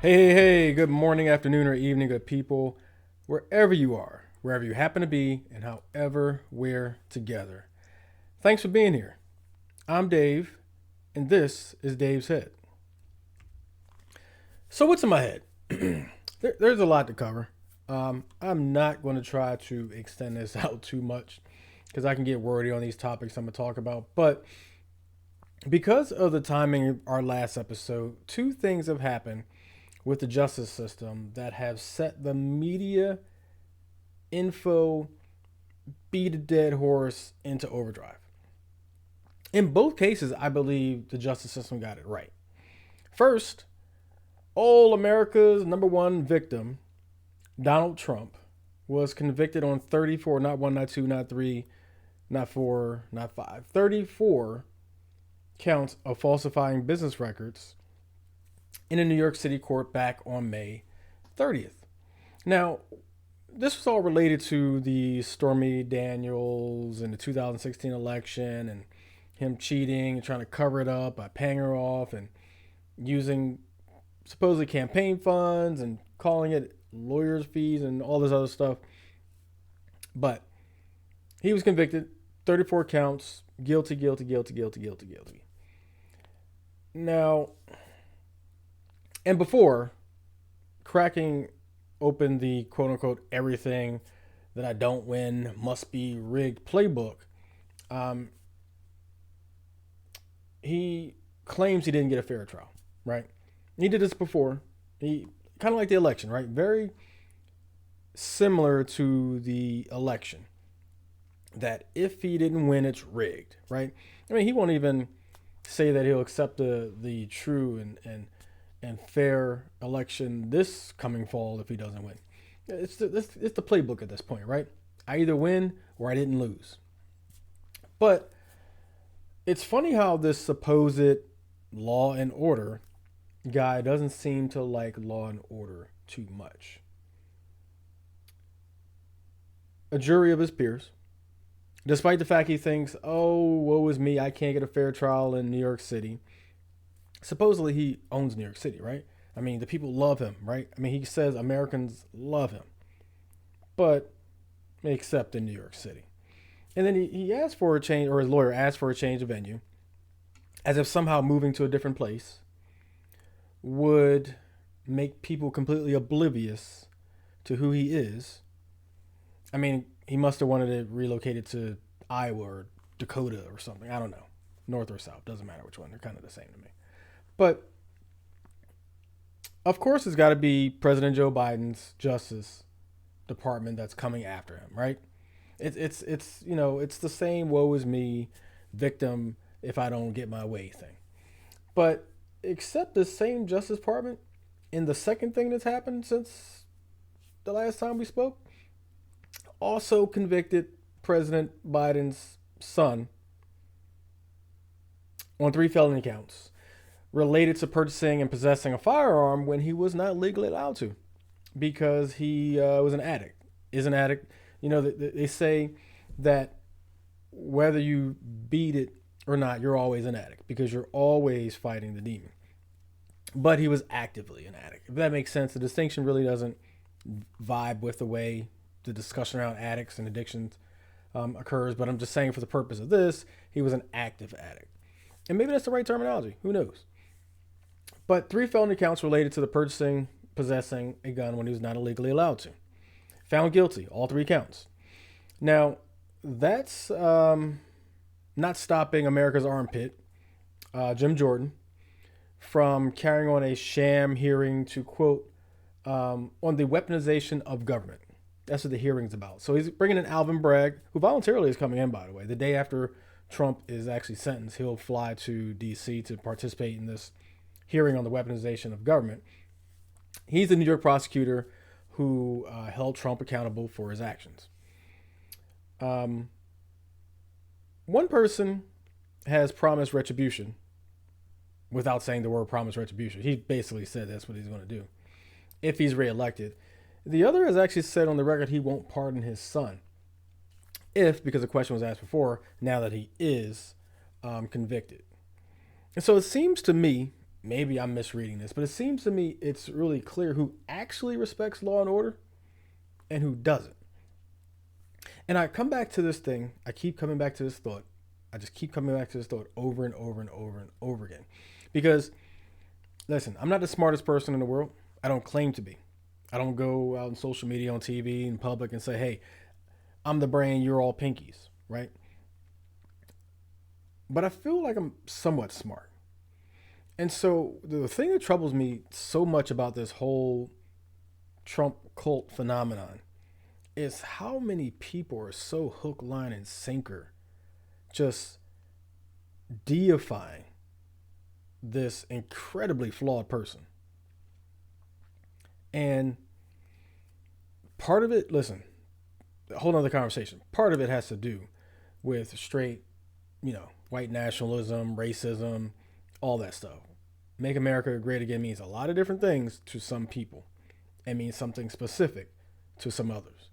Hey, good morning, afternoon, or evening, good people, wherever you are, wherever you happen to be, and however we're together. Thanks for being here. I'm Dave, and this is Dave's Head. So, what's in my head? There's a lot to cover. I'm not going to try to extend this out too much because I can get wordy on these topics I'm going to talk about. But because of the timing of our last episode, two things have happened with the justice system that have set the media info beat a dead horse into overdrive. In both cases, I believe the justice system got it right. First, all America's number one victim, Donald Trump, was convicted on 34, not one, not two, not three, not four, not five, 34 counts of falsifying business records in a New York City court back on May 30th. Now, this was all related to the Stormy Daniels and the 2016 election and him cheating and trying to cover it up by paying her off and using supposedly campaign funds and calling it lawyers' fees and all this other stuff. But he was convicted, 34 counts, guilty, guilty, guilty, guilty, guilty, guilty. Now, and before cracking open the quote unquote everything that I don't win must be rigged playbook, um, he claims he didn't get a fair trial, right? He did this before. He kind of like the election, right? Very similar to the election. That if he didn't win, it's rigged, right? I mean, he won't even say that he'll accept the true and fair election this coming fall if he doesn't win. It's the playbook at this point, right? I either win or I didn't lose. But it's funny how this supposed law and order guy doesn't seem to like law and order too much. A jury of his peers, despite the fact he thinks, oh, woe is me, I can't get a fair trial in New York City. Supposedly he owns New York City, right? I mean, the people love him, right? I mean, he says Americans love him, but except in New York City. And then he asked for a change, or his lawyer asked for a change of venue, as if somehow moving to a different place would make people completely oblivious to who he is. I mean, he must have wanted to relocate it to Iowa or Dakota or something. I don't know. North or South, doesn't matter which one. They're kind of the same to me. But of course, it's got to be President Joe Biden's Justice Department that's coming after him, right? It's the same woe is me, victim if I don't get my way thing. But except the same Justice Department in the second thing that's happened since the last time we spoke, also convicted President Biden's son on 3 felony counts related to purchasing and possessing a firearm when he was not legally allowed to because he was an addict. Is an addict. You know, they say that whether you beat it or not, you're always an addict because you're always fighting the demon. But he was actively an addict. If that makes sense, the distinction really doesn't vibe with the way the discussion around addicts and addictions occurs. But I'm just saying for the purpose of this, he was an active addict. And maybe that's the right terminology. Who knows? But 3 felony counts related to the purchasing, possessing a gun when he was not illegally allowed to. Found guilty, all 3 counts. Now, that's not stopping America's armpit, Jim Jordan, from carrying on a sham hearing to quote, on the weaponization of government. That's what the hearing's about. So he's bringing in Alvin Bragg, who voluntarily is coming in, by the way. The day after Trump is actually sentenced, he'll fly to D.C. to participate in this hearing on the weaponization of government. He's the New York prosecutor who held Trump accountable for his actions. One person has promised retribution without saying the word promise retribution. He basically said that's what he's going to do if he's reelected. The other has actually said on the record he won't pardon his son if, because the question was asked before, now that he is convicted. And so it seems to me maybe I'm misreading this, but it seems to me it's really clear who actually respects law and order and who doesn't. And I come back to this thing. I keep coming back to this thought. I just keep coming back to this thought over and over and over and over again. Because, listen, I'm not the smartest person in the world. I don't claim to be. I don't go out on social media, on TV, in public and say, hey, I'm the brain, you're all pinkies, right? But I feel like I'm somewhat smart. And so the thing that troubles me so much about this whole Trump cult phenomenon is how many people are so hook, line, and sinker just deifying this incredibly flawed person. And part of it, listen, a whole nother conversation. Part of it has to do with straight, white nationalism, racism, all that stuff. Make America great again means a lot of different things to some people and means something specific to some others.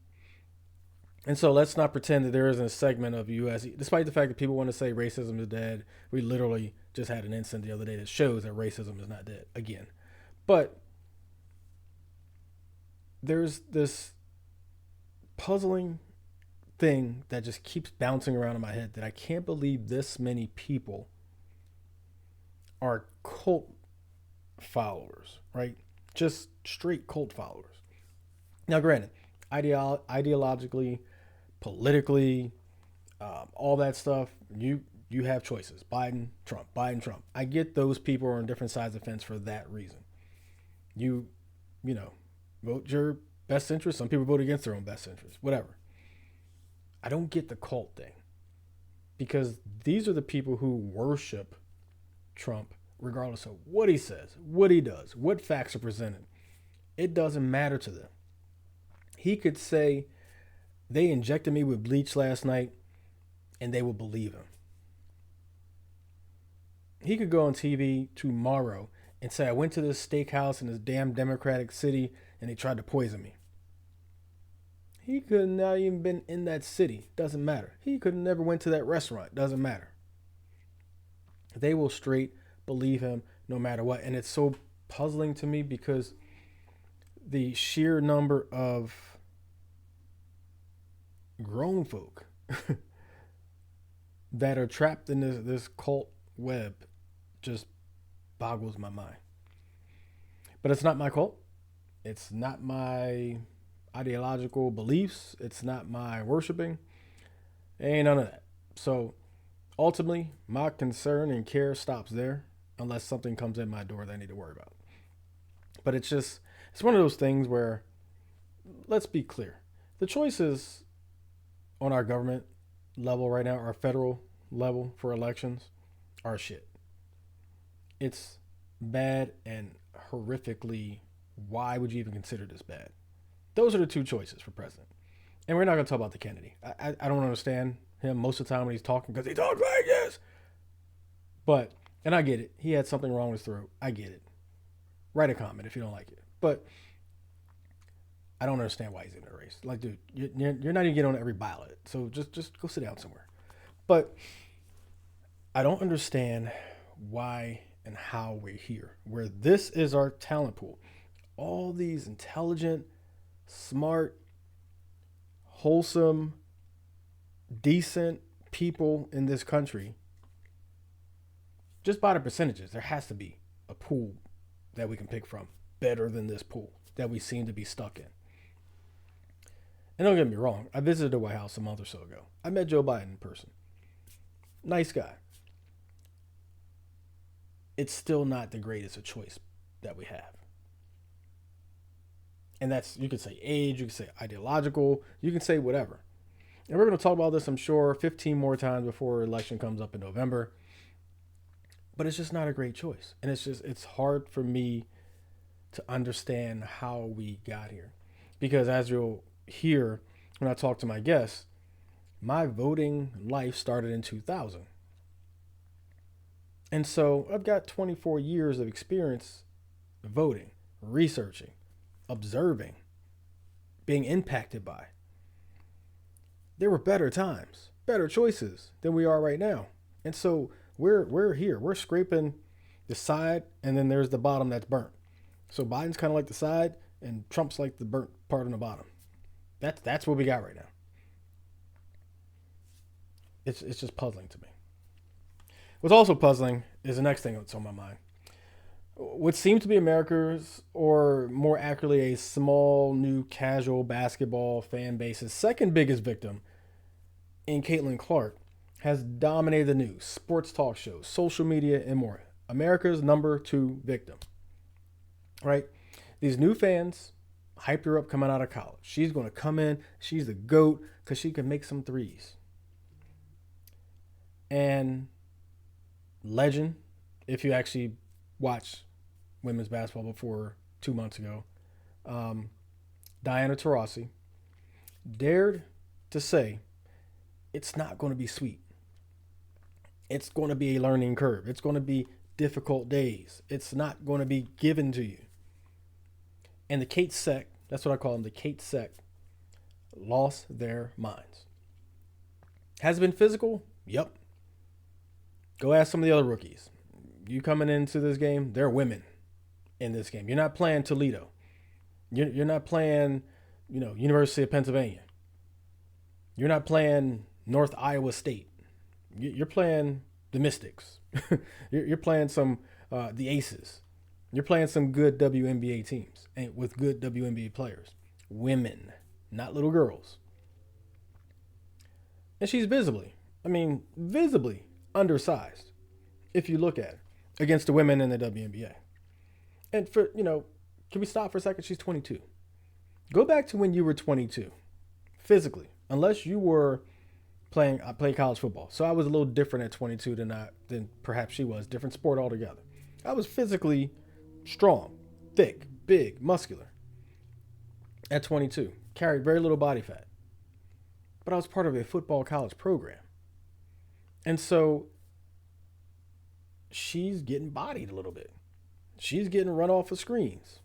And so let's not pretend that there isn't a segment of U.S. Despite the fact that people want to say racism is dead, we literally just had an incident the other day that shows that racism is not dead again. But there's this puzzling thing that just keeps bouncing around in my head that I can't believe this many people are cult followers, right? Just straight cult followers. Now, granted, ideologically, politically, all that stuff, you have choices. Biden, Trump, Biden, Trump. I get those people are on different sides of the fence for that reason. You vote your best interest. Some people vote against their own best interest, whatever. I don't get the cult thing because these are the people who worship Trump regardless of what he says, what he does, what facts are presented. It doesn't matter to them. He could say, they injected me with bleach last night, and they will believe him. He could go on TV tomorrow and say, I went to this steakhouse in this damn Democratic city, and they tried to poison me. He could have not even been in that city. Doesn't matter. He could have never went to that restaurant. Doesn't matter. They will straight believe him no matter what. And it's so puzzling to me because the sheer number of grown folk that are trapped in this cult web just boggles my mind. But it's not my cult. It's not my ideological beliefs. It's not my worshiping. Ain't none of that. So ultimately, my concern and care stops there unless something comes in my door that I need to worry about. But it's one of those things where, let's be clear. The choices on our government level right now, our federal level for elections, are shit. It's bad and horrifically, why would you even consider this bad? Those are the two choices for president. And we're not going to talk about the Kennedy. I don't understand him most of the time when he's talking because he talks like this. But, and I get it. He had something wrong with his throat. I get it. Write a comment if you don't like it. But I don't understand why he's in the race. Like, dude, you're not even getting on every ballot. So just go sit down somewhere. But I don't understand why and how we're here, where this is our talent pool. All these intelligent, smart, wholesome, decent people in this country, just by the percentages, there has to be a pool that we can pick from better than this pool that we seem to be stuck in. And don't get me wrong, I visited the White House a month or so ago. I met Joe Biden in person. Nice guy. It's still not the greatest of choice that we have. And that's, you could say age, you could say ideological, you can say whatever. And we're going to talk about this, I'm sure, 15 more times before election comes up in November. But it's just not a great choice. And it's hard for me to understand how we got here. Because as you'll hear when I talk to my guests, my voting life started in 2000. And so I've got 24 years of experience voting, researching, observing, being impacted by. There were better times, better choices than we are right now. And so we're here. We're scraping the side, and then there's the bottom that's burnt. So Biden's kind of like the side, and Trump's like the burnt part on the bottom. That's what we got right now. It's just puzzling to me. What's also puzzling is the next thing that's on my mind. What seems to be America's, or more accurately, a small new casual basketball fan base's second biggest victim in Caitlin Clark has dominated the news, sports talk shows, social media, and more. America's number 2 victim. Right? These new fans hyped her up coming out of college. She's going to come in. She's the GOAT because she can make some threes. And legend, if you actually watch women's basketball before 2 months ago, Diana Taurasi dared to say it's not going to be sweet. It's going to be a learning curve. It's going to be difficult days. It's not going to be given to you. And the Kate Sec, that's what I call them, the Kate Sec, lost their minds. Has it been physical? Yep. Go ask some of the other rookies. You coming into this game, they're women in this game. You're not playing Toledo. You're not playing, University of Pennsylvania. You're not playing North Iowa State. You're playing the Mystics. You're playing the Aces. You're playing some good WNBA teams and with good WNBA players. Women, not little girls. And she's visibly undersized if you look at it against the women in the WNBA. And can we stop for a second? She's 22. Go back to when you were 22, physically, unless you were I played college football. So I was a little different at 22 than perhaps she was. Different sport altogether. I was physically strong, thick, big, muscular at 22. Carried very little body fat. But I was part of a football college program. And so she's getting bodied a little bit. She's getting run off of screens.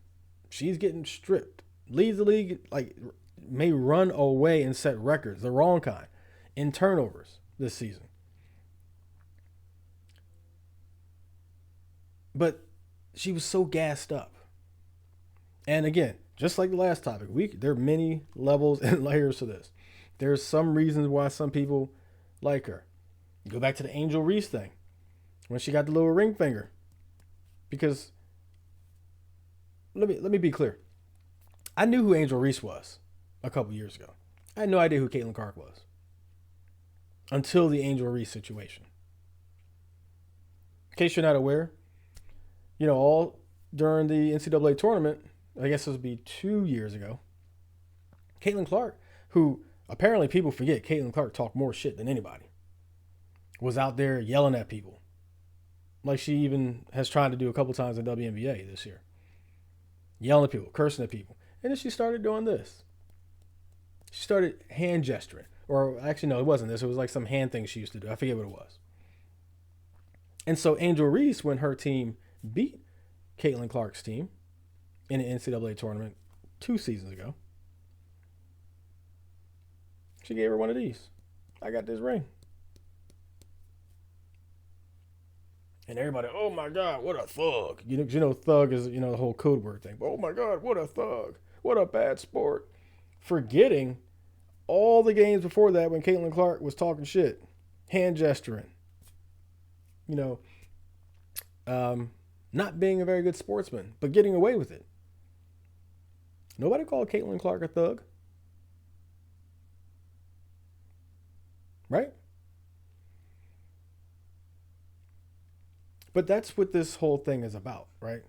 She's getting stripped. Leads the league, may run away and set records, the wrong kind, in turnovers this season. But she was so gassed up. And again, just like the last topic, there are many levels and layers to this. There's some reasons why some people like her. Go back to the Angel Reese thing when she got the little ring finger. Because let me be clear. I knew who Angel Reese was a couple years ago. I had no idea who Caitlin Clark was until the Angel Reese situation. In case you're not aware, all during the NCAA tournament, I guess this would be 2 years ago, Caitlin Clark, who apparently people forget Caitlin Clark talked more shit than anybody, was out there yelling at people. Like she even has tried to do a couple times in WNBA this year. Yelling at people, cursing at people. And then she started doing this. She started hand gesturing. Or actually, no, it wasn't this. It was like some hand thing she used to do. I forget what it was. And so Angel Reese, when her team beat Caitlin Clark's team in the NCAA tournament 2 seasons ago, she gave her one of these. I got this ring. And everybody, oh my God, what a thug. Thug is, the whole code word thing. Oh my God, what a thug. What a bad sport. Forgetting all the games before that when Caitlin Clark was talking shit, hand gesturing, not being a very good sportsman, but getting away with it. Nobody called Caitlin Clark a thug. Right? But that's what this whole thing is about, right?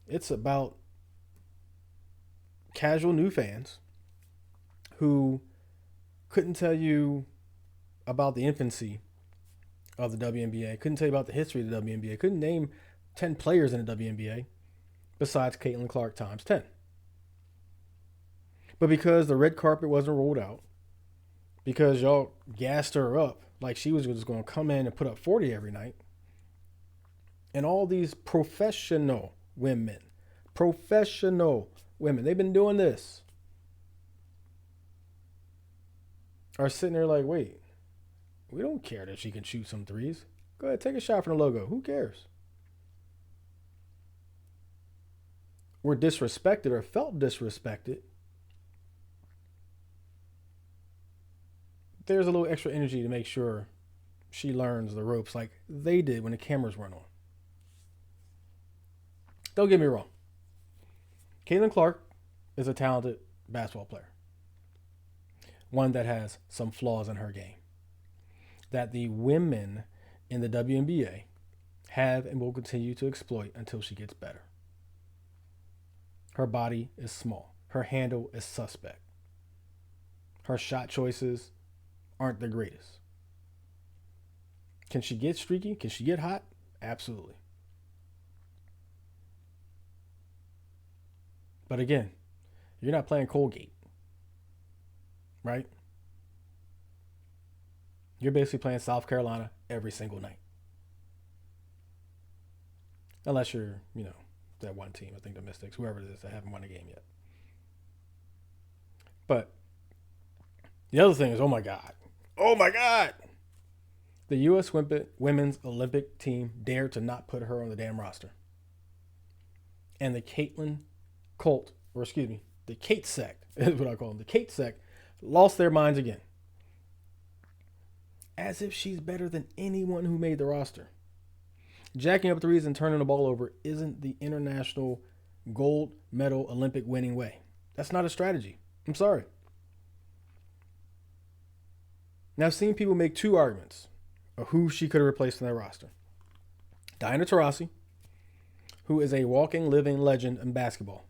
It's about casual new fans who couldn't tell you about the infancy of the WNBA, couldn't tell you about the history of the WNBA, couldn't name 10 players in the WNBA besides Caitlin Clark times 10. But because the red carpet wasn't rolled out, because y'all gassed her up like she was just going to come in and put up 40 every night, and all these professional women, they've been doing this, are sitting there like, wait, we don't care that she can shoot some threes. Go ahead, take a shot from the logo. Who cares? were disrespected or felt disrespected, there's a little extra energy to make sure she learns the ropes like they did when the cameras weren't on. Don't get me wrong. Caitlin Clark is a talented basketball player. One that has some flaws in her game that the women in the WNBA have and will continue to exploit until she gets better. Her body is small. Her handle is suspect. Her shot choices aren't the greatest. Can she get streaky? Can she get hot? Absolutely. But again, you're not playing Colgate, right? You're basically playing South Carolina every single night. Unless you're, that one team. I think the Mystics, whoever it is, that haven't won a game yet. But the other thing is, oh my God. The U.S. Women's Olympic team dared to not put her on the damn roster. And the the Kate sect, is what I call them. The Kate sect lost their minds again. As if she's better than anyone who made the roster. Jacking up threes and turning the ball over isn't the international gold medal Olympic winning way. That's not a strategy. I'm sorry. Now, I've seen people make two arguments of who she could have replaced in their roster. Diana Taurasi, who is a walking, living legend in basketball.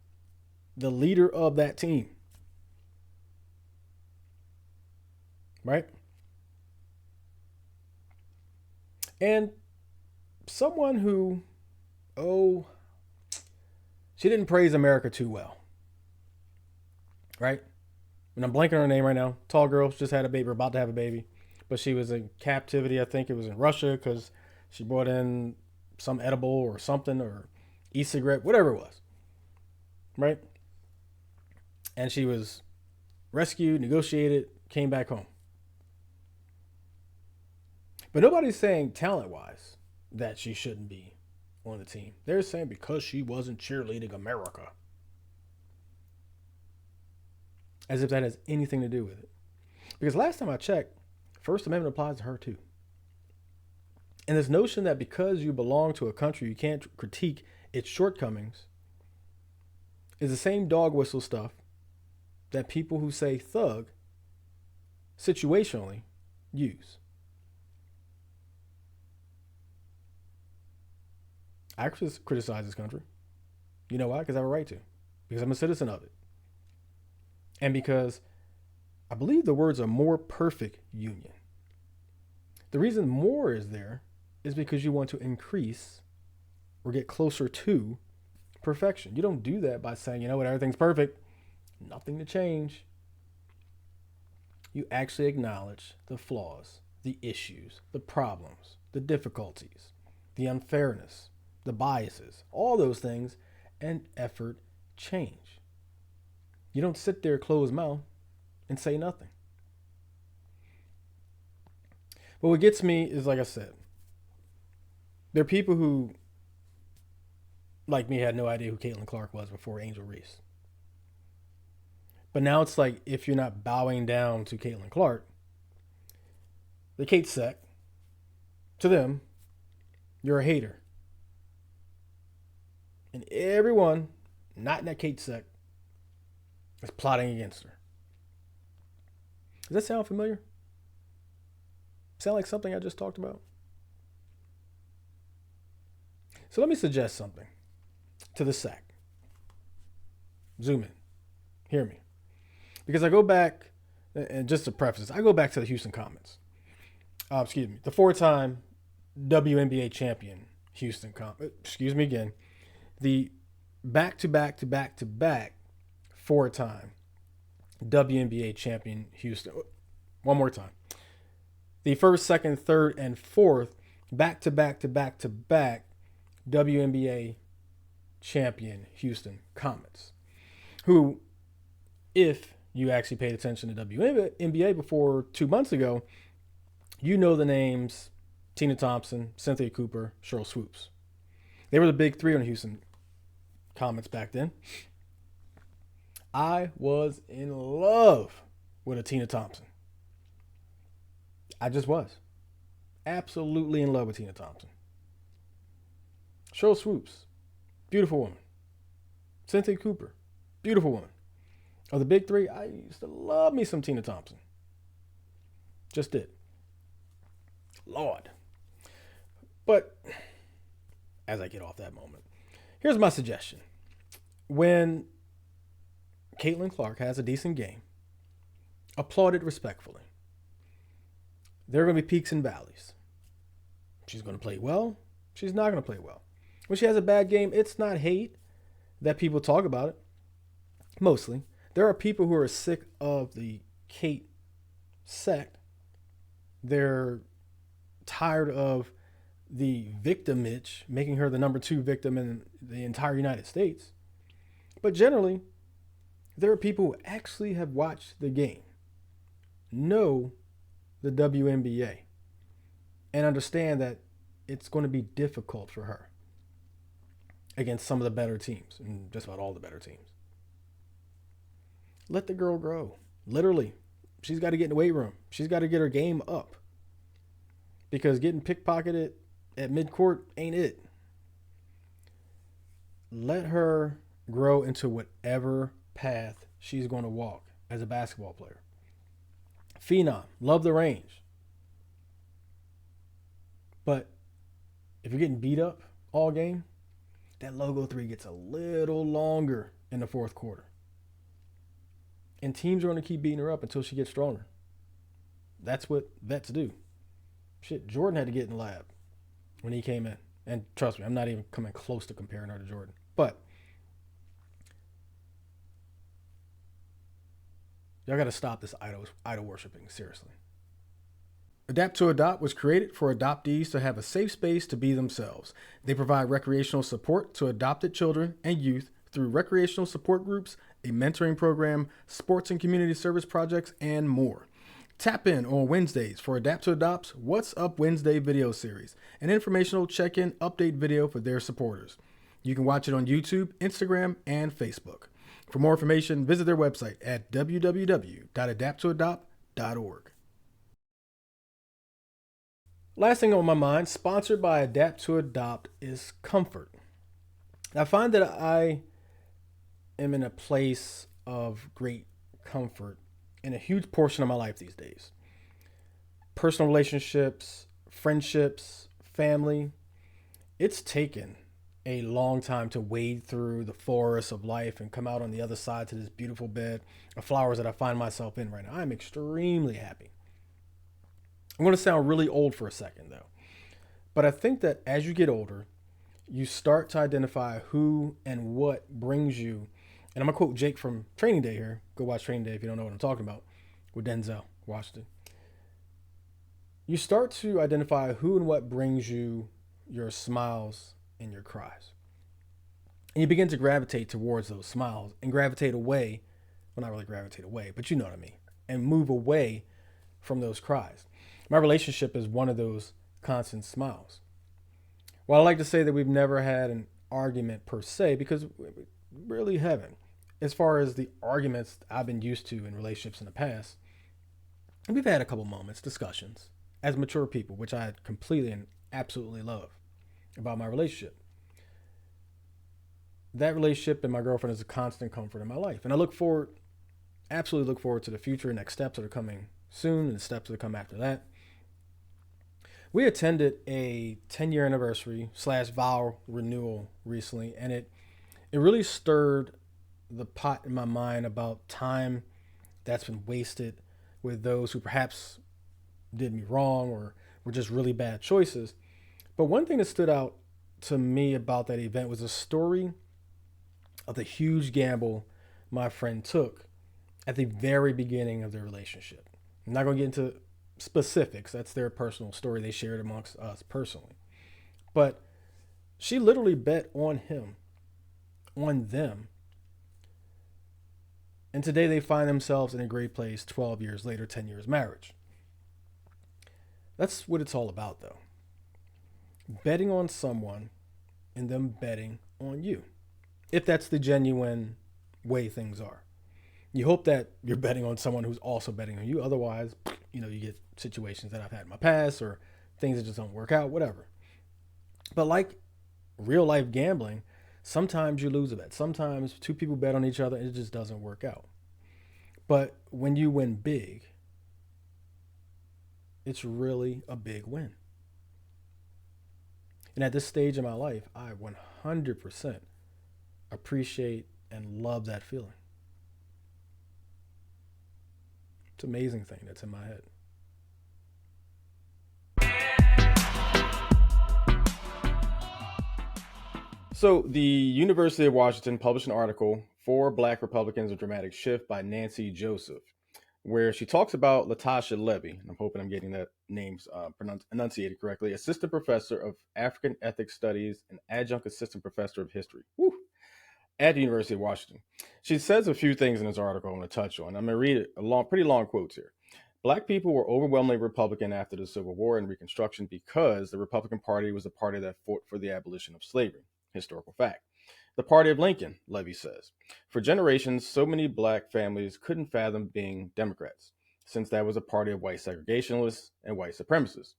The leader of that team. Right? And someone who, she didn't praise America too well. Right? And I'm blanking on her name right now. Tall girl, just had a baby, or about to have a baby. But she was in captivity, I think it was in Russia, because she brought in some edible or something, or e-cigarette, whatever it was. Right? And she was rescued, negotiated, came back home. But nobody's saying talent-wise that she shouldn't be on the team. They're saying because she wasn't cheerleading America. As if that has anything to do with it. Because last time I checked, First Amendment applies to her too. And this notion that because you belong to a country, you can't critique its shortcomings is the same dog whistle stuff that people who say thug situationally use. I criticize this country. You know why? Because I have a right to. Because I'm a citizen of it. And because I believe the words are more perfect union. The reason more is there is because you want to increase or get closer to perfection. You don't do that by saying, everything's perfect. Nothing to change. You actually acknowledge the flaws, the issues, the problems, the difficulties, the unfairness, the biases, all those things, and effort change. You don't sit there closed mouth and say nothing. But what gets me is, like I said, there are people who, like me, had no idea who Caitlin Clark was before Angel Reese. But now it's like, if you're not bowing down to Caitlin Clark, the Kate sect, to them, you're a hater. And everyone, not in that Kate sect, is plotting against her. Does that sound familiar? Sound like something I just talked about? So let me suggest something to the sect. Zoom in. Hear me. Because I go back, and just to preface this, I go back to the Houston Comets. The four-time WNBA champion Houston Comets. The back-to-back four-time WNBA champion Houston. One more time. The first, second, third, and fourth back-to-back WNBA champion Houston Comets. Who, if you actually paid attention to WNBA before 2 months ago, you know the names Tina Thompson, Cynthia Cooper, Cheryl Swoops. They were the big three on the Houston comments back then. I was in love with a Tina Thompson. I just was. Absolutely in love with Tina Thompson. Sheryl Swoops, beautiful woman. Cynthia Cooper, beautiful woman. Of the big three, I used to love me some Tina Thompson. Just did. Lord. But as I get off that moment, here's my suggestion. When Caitlin Clark has a decent game, applaud it respectfully. There are going to be peaks and valleys. She's going to play well. She's not going to play well. When she has a bad game, it's not hate that people talk about it. Mostly. There are people who are sick of the Kate sect. They're tired of the victimage, making her the number 2 victim in the entire United States. But generally, there are people who actually have watched the game, know the WNBA, and understand that it's going to be difficult for her against some of the better teams, and just about all the better teams. Let the girl grow. Literally, she's got to get in the weight room. She's got to get her game up. Because getting pickpocketed at midcourt ain't it. Let her grow into whatever path she's going to walk as a basketball player. Phenom, love the range. But if you're getting beat up all game, that logo 3 gets a little longer in the fourth quarter. And teams are going to keep beating her up until she gets stronger. That's what vets do. Shit, Jordan had to get in the lab when he came in. And trust me, I'm not even coming close to comparing her to Jordan. But y'all got to stop this idol worshiping, seriously. Adapt to Adopt was created for adoptees to have a safe space to be themselves. They provide recreational support to adopted children and youth through recreational support groups, a mentoring program, sports and community service projects, and more. Tap in on Wednesdays for Adapt to Adopt's What's Up Wednesday video series, an informational check-in update video for their supporters. You can watch it on YouTube, Instagram, and Facebook. For more information, visit their website at www.adapttoadopt.org. Last thing on my mind, sponsored by Adapt to Adopt, is comfort. I find that I am in a place of great comfort in a huge portion of my life these days. Personal relationships, friendships, family. It's taken a long time to wade through the forest of life and come out on the other side to this beautiful bed of flowers that I find myself in right now. I'm extremely happy. I'm going to sound really old for a second, though. But I think that as you get older, you start to identify who and what brings you. And I'm going to quote Jake from Training Day here. Go watch Training Day if you don't know what I'm talking about, with Denzel Washington. You start to identify who and what brings you your smiles and your cries. And you begin to gravitate towards those smiles and gravitate away. Well, not really gravitate away, but you know what I mean. And move away from those cries. My relationship is one of those constant smiles. Well, I like to say that we've never had an argument per se, because we really haven't. As far as the arguments I've been used to in relationships in the past, we've had a couple moments, discussions, as mature people, which I completely and absolutely love about my relationship. That relationship and my girlfriend is a constant comfort in my life. And I absolutely look forward to the future, next steps that are coming soon and the steps that come after that. We attended a 10-year anniversary / vow renewal recently, and it really stirred the pot in my mind about time that's been wasted with those who perhaps did me wrong or were just really bad choices. But one thing that stood out to me about that event was a story of the huge gamble my friend took at the very beginning of their relationship. I'm not going to get into specifics. That's their personal story they shared amongst us personally. But she literally bet on him, on them. And today they find themselves in a great place 12 years later, 10 years marriage. That's what it's all about, though. Betting on someone and them betting on you. if that's the genuine way things are. You hope that you're betting on someone who's also betting on you. Otherwise, you get situations that I've had in my past or things that just don't work out, whatever. But like real life gambling, sometimes you lose a bet. Sometimes two people bet on each other and it just doesn't work out. But when you win big, it's really a big win. And at this stage in my life, I 100% appreciate and love that feeling. It's an amazing thing that's in my head. So, the University of Washington published an article, "For Black Republicans, a Dramatic Shift" by Nancy Joseph, where she talks about Latasha Levy. I'm hoping I'm getting that name enunciated correctly. Assistant Professor of African Ethics Studies and Adjunct Assistant Professor of History. Woo! At the University of Washington. She says a few things in this article I want to touch on. I'm going to read it, pretty long quotes here. Black people were overwhelmingly Republican after the Civil War and Reconstruction because the Republican Party was the party that fought for the abolition of slavery. Historical fact. The party of Lincoln, Levy says. For generations, so many black families couldn't fathom being Democrats, since that was a party of white segregationists and white supremacists.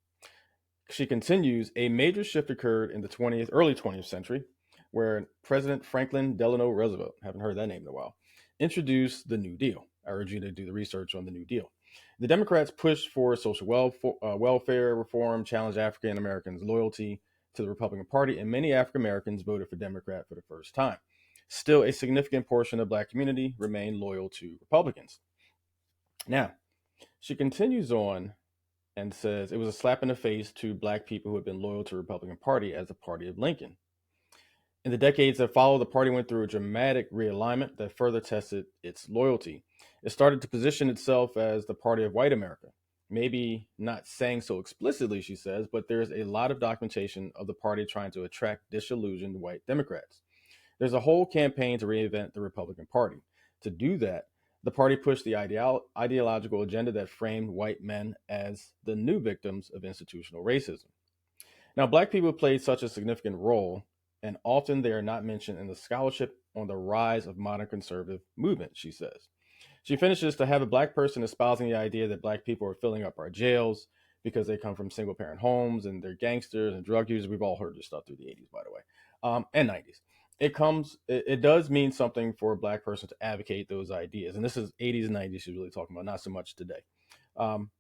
She continues, a major shift occurred in the early 20th century, where President Franklin Delano Roosevelt, haven't heard that name in a while, introduced the New Deal. I urge you to do the research on the New Deal. The Democrats pushed for social welfare reform, challenged African Americans' loyalty to the Republican Party, and many African Americans voted for Democrat for the first time. Still, a significant portion of the black community remained loyal to Republicans. Now, she continues on and says it was a slap in the face to black people who had been loyal to the Republican Party as the party of Lincoln. In the decades that followed, the party went through a dramatic realignment that further tested its loyalty. It started to position itself as the party of white America. Maybe not saying so explicitly, she says, but there's a lot of documentation of the party trying to attract disillusioned white Democrats. There's a whole campaign to reinvent the Republican Party. To do that, the party pushed the ideological agenda that framed white men as the new victims of institutional racism. Now, black people played such a significant role, and often they are not mentioned in the scholarship on the rise of modern conservative movement, she says. She finishes, to have a black person espousing the idea that black people are filling up our jails because they come from single parent homes and they're gangsters and drug users. We've all heard this stuff through the 80s, by the way, and 90s. It does mean something for a black person to advocate those ideas. And this is 80s and 90s she's really talking about, not so much today. Um,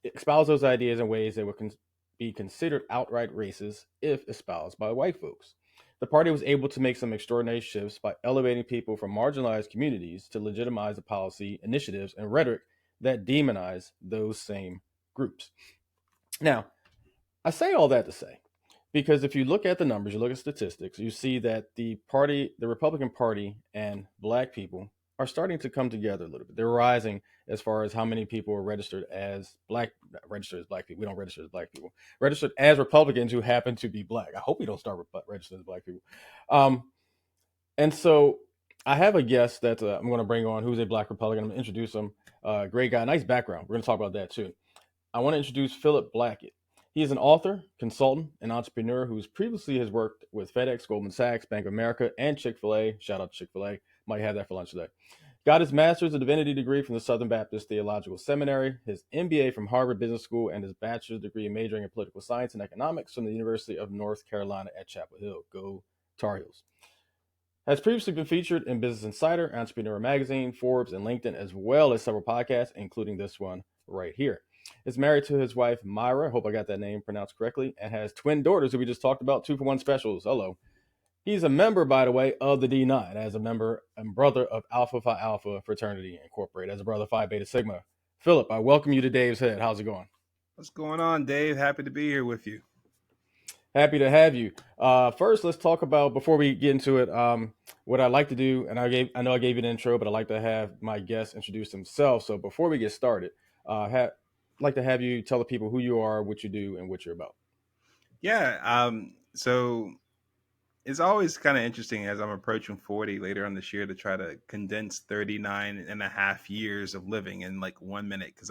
Espouse those ideas in ways that would be considered outright racist if espoused by white folks. The party was able to make some extraordinary shifts by elevating people from marginalized communities to legitimize the policy, initiatives, and rhetoric that demonize those same groups. Now, I say all that to say, because if you look at the numbers, you look at statistics, you see that the Republican Party and black people are starting to come together a little bit. They're rising as far as how many people are registered as registered as black people. We don't register as black people. Registered as Republicans who happen to be black. I hope we don't start registering as black people. Um, and so I have a guest that I'm going to bring on who's a black Republican. I'm going to introduce him. Great guy, nice background. We're going to talk about that too. I want to introduce Philip Blackett. He is an author, consultant, and entrepreneur who's previously has worked with FedEx, Goldman Sachs, Bank of America, and Chick-fil-A. Shout out to Chick-fil-A. Might have that for lunch today. Got his master's of divinity degree from the Southern Baptist Theological Seminary, his MBA from Harvard Business School, and his bachelor's degree majoring in political science and economics from the University of North Carolina at Chapel Hill. Go Tar Heels. Has previously been featured in Business Insider, Entrepreneur Magazine, Forbes, and LinkedIn, as well as several podcasts, including this one right here. Is married to his wife, Myra, hope I got that name pronounced correctly, and has twin daughters who we just talked about, 2-for-1 specials. Hello. He's a member, by the way, of the D9, as a member and brother of Alpha Phi Alpha Fraternity Incorporated, as a brother Phi Beta Sigma. Philip, I welcome you to Dave's Head. How's it going? What's going on, Dave? Happy to be here with you. Happy to have you. First, let's talk about, before we get into it, what I like to do, and I know I gave you an intro, but I like to have my guests introduce themselves. So before we get started, I'd like to have you tell the people who you are, what you do, and what you're about. Yeah. So it's always kind of interesting as I'm approaching 40 later on this year to try to condense 39 and a half years of living in like 1 minute, because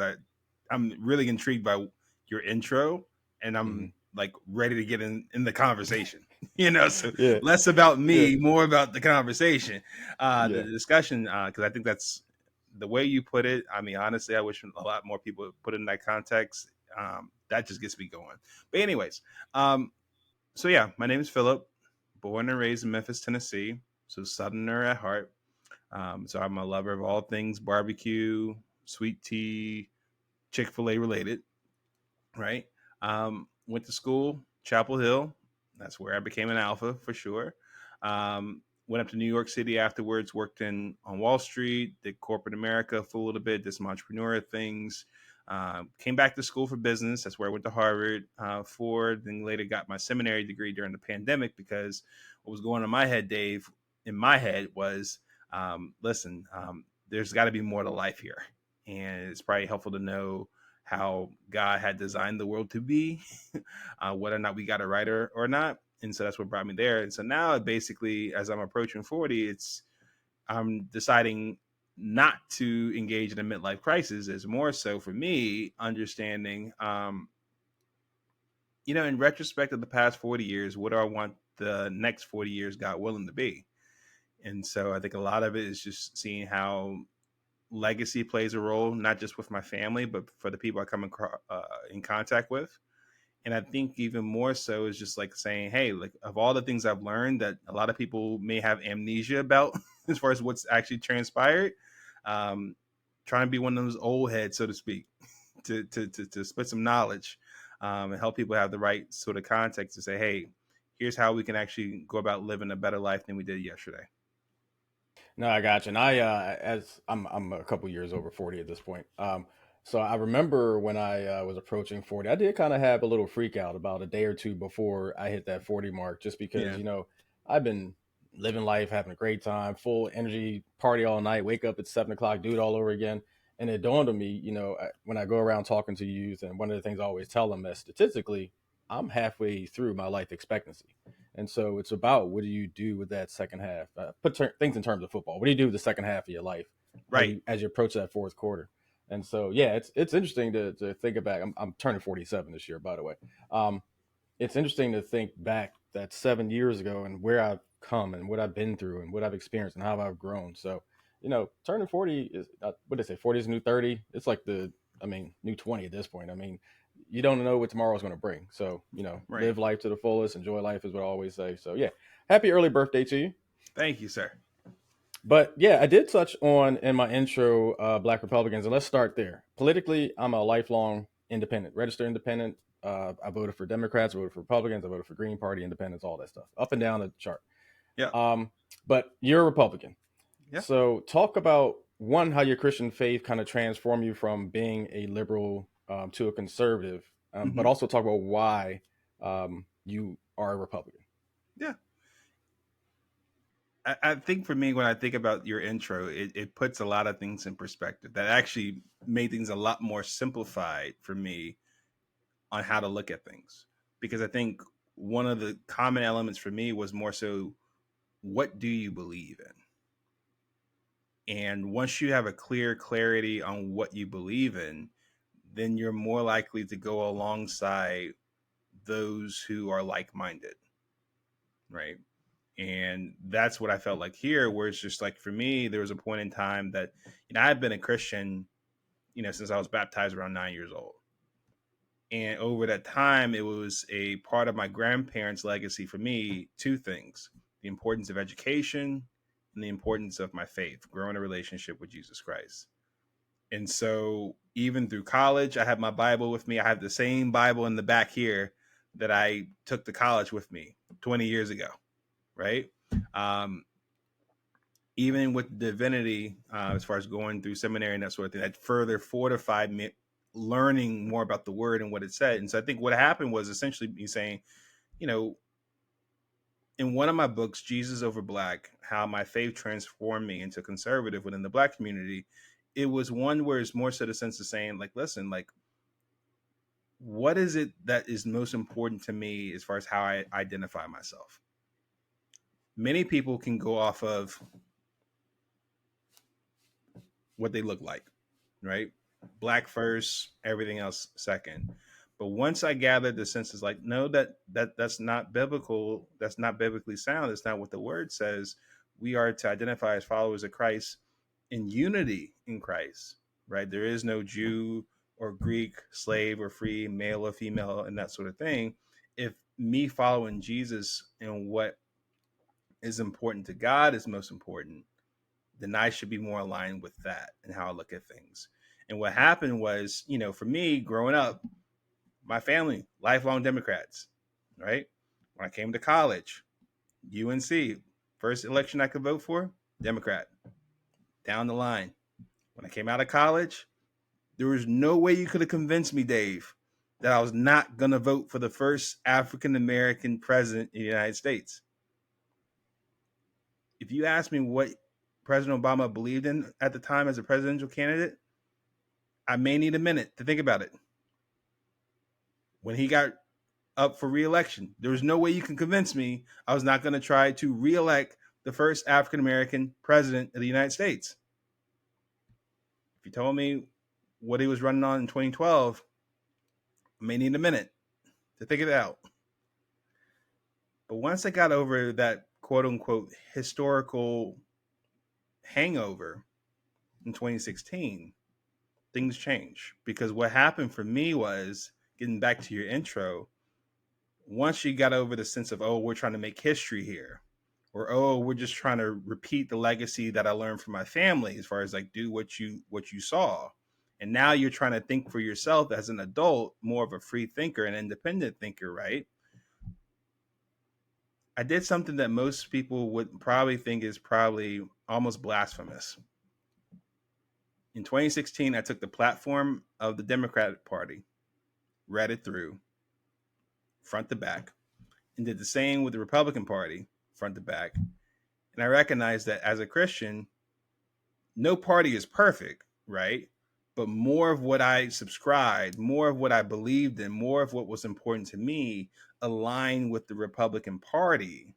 I'm really intrigued by your intro, and Mm-hmm. like ready to get in the conversation. So Yeah, less about yeah, me, more about the conversation, the yeah. discussion, because I think that's the way you put it. I mean, honestly, I wish a lot more people would put it in that context. That just gets me going. But anyways, so yeah, my name is Philip, born and raised in Memphis, Tennessee, so Southerner at heart. So I'm a lover of all things barbecue, sweet tea, Chick-fil-A related, right? Went to school, Chapel Hill. That's where I became an alpha for sure. Went up to New York City afterwards, worked in on Wall Street, did corporate America for a little bit, did some entrepreneur things. Came back to school for business. That's where I went to Harvard for. Then later got my seminary degree during the pandemic because what was going on in my head, Dave, in my head was, listen, there's got to be more to life here, and it's probably helpful to know how God had designed the world to be, whether or not we got it right or not. And so that's what brought me there. And so now, basically, as I'm approaching 40, I'm deciding not to engage in a midlife crisis. Is more so for me understanding, in retrospect of the past 40 years, what do I want the next 40 years, God willing, to be? And so I think a lot of it is just seeing how legacy plays a role, not just with my family, but for the people I come in contact with. And I think even more so is just like saying, hey, like of all the things I've learned that a lot of people may have amnesia about as far as what's actually transpired, um, trying to be one of those old heads, so to speak, to split some knowledge, and help people have the right sort of context to say, hey, here's how we can actually go about living a better life than we did yesterday. No, I got you. And I, as I'm a couple years over 40 at this point. So I remember when I was approaching 40, I did kind of have a little freak out about a day or two before I hit that 40 mark, just because, Yeah. I've been living life, having a great time, full energy, party all night, wake up at 7 o'clock, do it all over again. And it dawned on me, when I go around talking to youth, and one of the things I always tell them is statistically, I'm halfway through my life expectancy. And so it's about, what do you do with that second half? Things in terms of football. What do you do with the second half of your life? Right. As you approach that fourth quarter? And so, yeah, it's interesting to think back. I'm turning 47 this year, by the way. Um, it's interesting to think back that 7 years ago, and where I've come, and what I've been through, and what I've experienced, and how I've grown. So, turning 40 is, what they say, 40 is new 30. It's like new 20 at this point. I mean, you don't know what tomorrow's going to bring. So, Right. live life to the fullest, enjoy life is what I always say. So, yeah, happy early birthday to you. Thank you, sir. But yeah, I did touch on in my intro, Black Republicans, and let's start there. Politically, I'm a lifelong independent, registered independent. I voted for Democrats, I voted for Republicans, I voted for Green Party, Independents, all that stuff, up and down the chart. Yeah. But you're a Republican, Yeah. so talk about, one, how your Christian faith kind of transformed you from being a liberal, to a conservative, but Hmm. also talk about why, you are a Republican. Yeah. I think for me, when I think about your intro, it puts a lot of things in perspective. That actually made things a lot more simplified for me on how to look at things. Because I think one of the common elements for me was more so, what do you believe in? And once you have a clear clarity on what you believe in, then you're more likely to go alongside those who are like minded, right? And that's what I felt like here, where it's just like, for me, there was a point in time that, I've been a Christian, since I was baptized around 9 years old. And over that time, it was a part of my grandparents' legacy for me, two things: the importance of education and the importance of my faith, growing a relationship with Jesus Christ. And so even through college, I have my Bible with me. I have the same Bible in the back here that I took to college with me 20 years ago, right? Um, Even with divinity, as far as going through seminary and that sort of thing, that further fortified me learning more about the word and what it said. And so I think what happened was essentially me saying, you know, in one of my books, Jesus Over Black, how my faith transformed me into conservative within the Black community, it was one where it's more so the sense of saying, like, listen, like, what is it that is most important to me as far as how I identify myself? Many people can go off of what they look like, right? Black first, everything else second. But once I gathered the sense is like, no, that's not biblical. That's not biblically sound. That's not what the word says. We are to identify as followers of Christ in unity in Christ, right? There is no Jew or Greek, slave or free, male or female, and that sort of thing. If me following Jesus and what is important to God is most important, then I should be more aligned with that and how I look at things. And what happened was, for me growing up, my family, lifelong Democrats, right? When I came to college, UNC, first election I could vote for, Democrat. Down the line. When I came out of college, there was no way you could have convinced me, Dave, that I was not going to vote for the first African American president in the United States. If you ask me what President Obama believed in at the time as a presidential candidate, I may need a minute to think about it. When he got up for re-election, there was no way you can convince me I was not going to try to re-elect the first African American president of the United States. If you told me what he was running on in 2012, I may need a minute to think it out. But once I got over that quote unquote historical hangover in 2016, things changed. Because what happened for me was, getting back to your intro, once you got over the sense of, oh, we're trying to make history here, or oh, we're just trying to repeat the legacy that I learned from my family, as far as like do what you saw, and now you're trying to think for yourself as an adult, more of a free thinker, an independent thinker, right? I did something that most people would probably think is probably almost blasphemous. In 2016, I took the platform of the Democratic Party, read it through front to back, and did the same with the Republican Party front to back. And I recognized that as a Christian, no party is perfect, right? But more of what I subscribed, more of what I believed in, more of what was important to me aligned with the Republican Party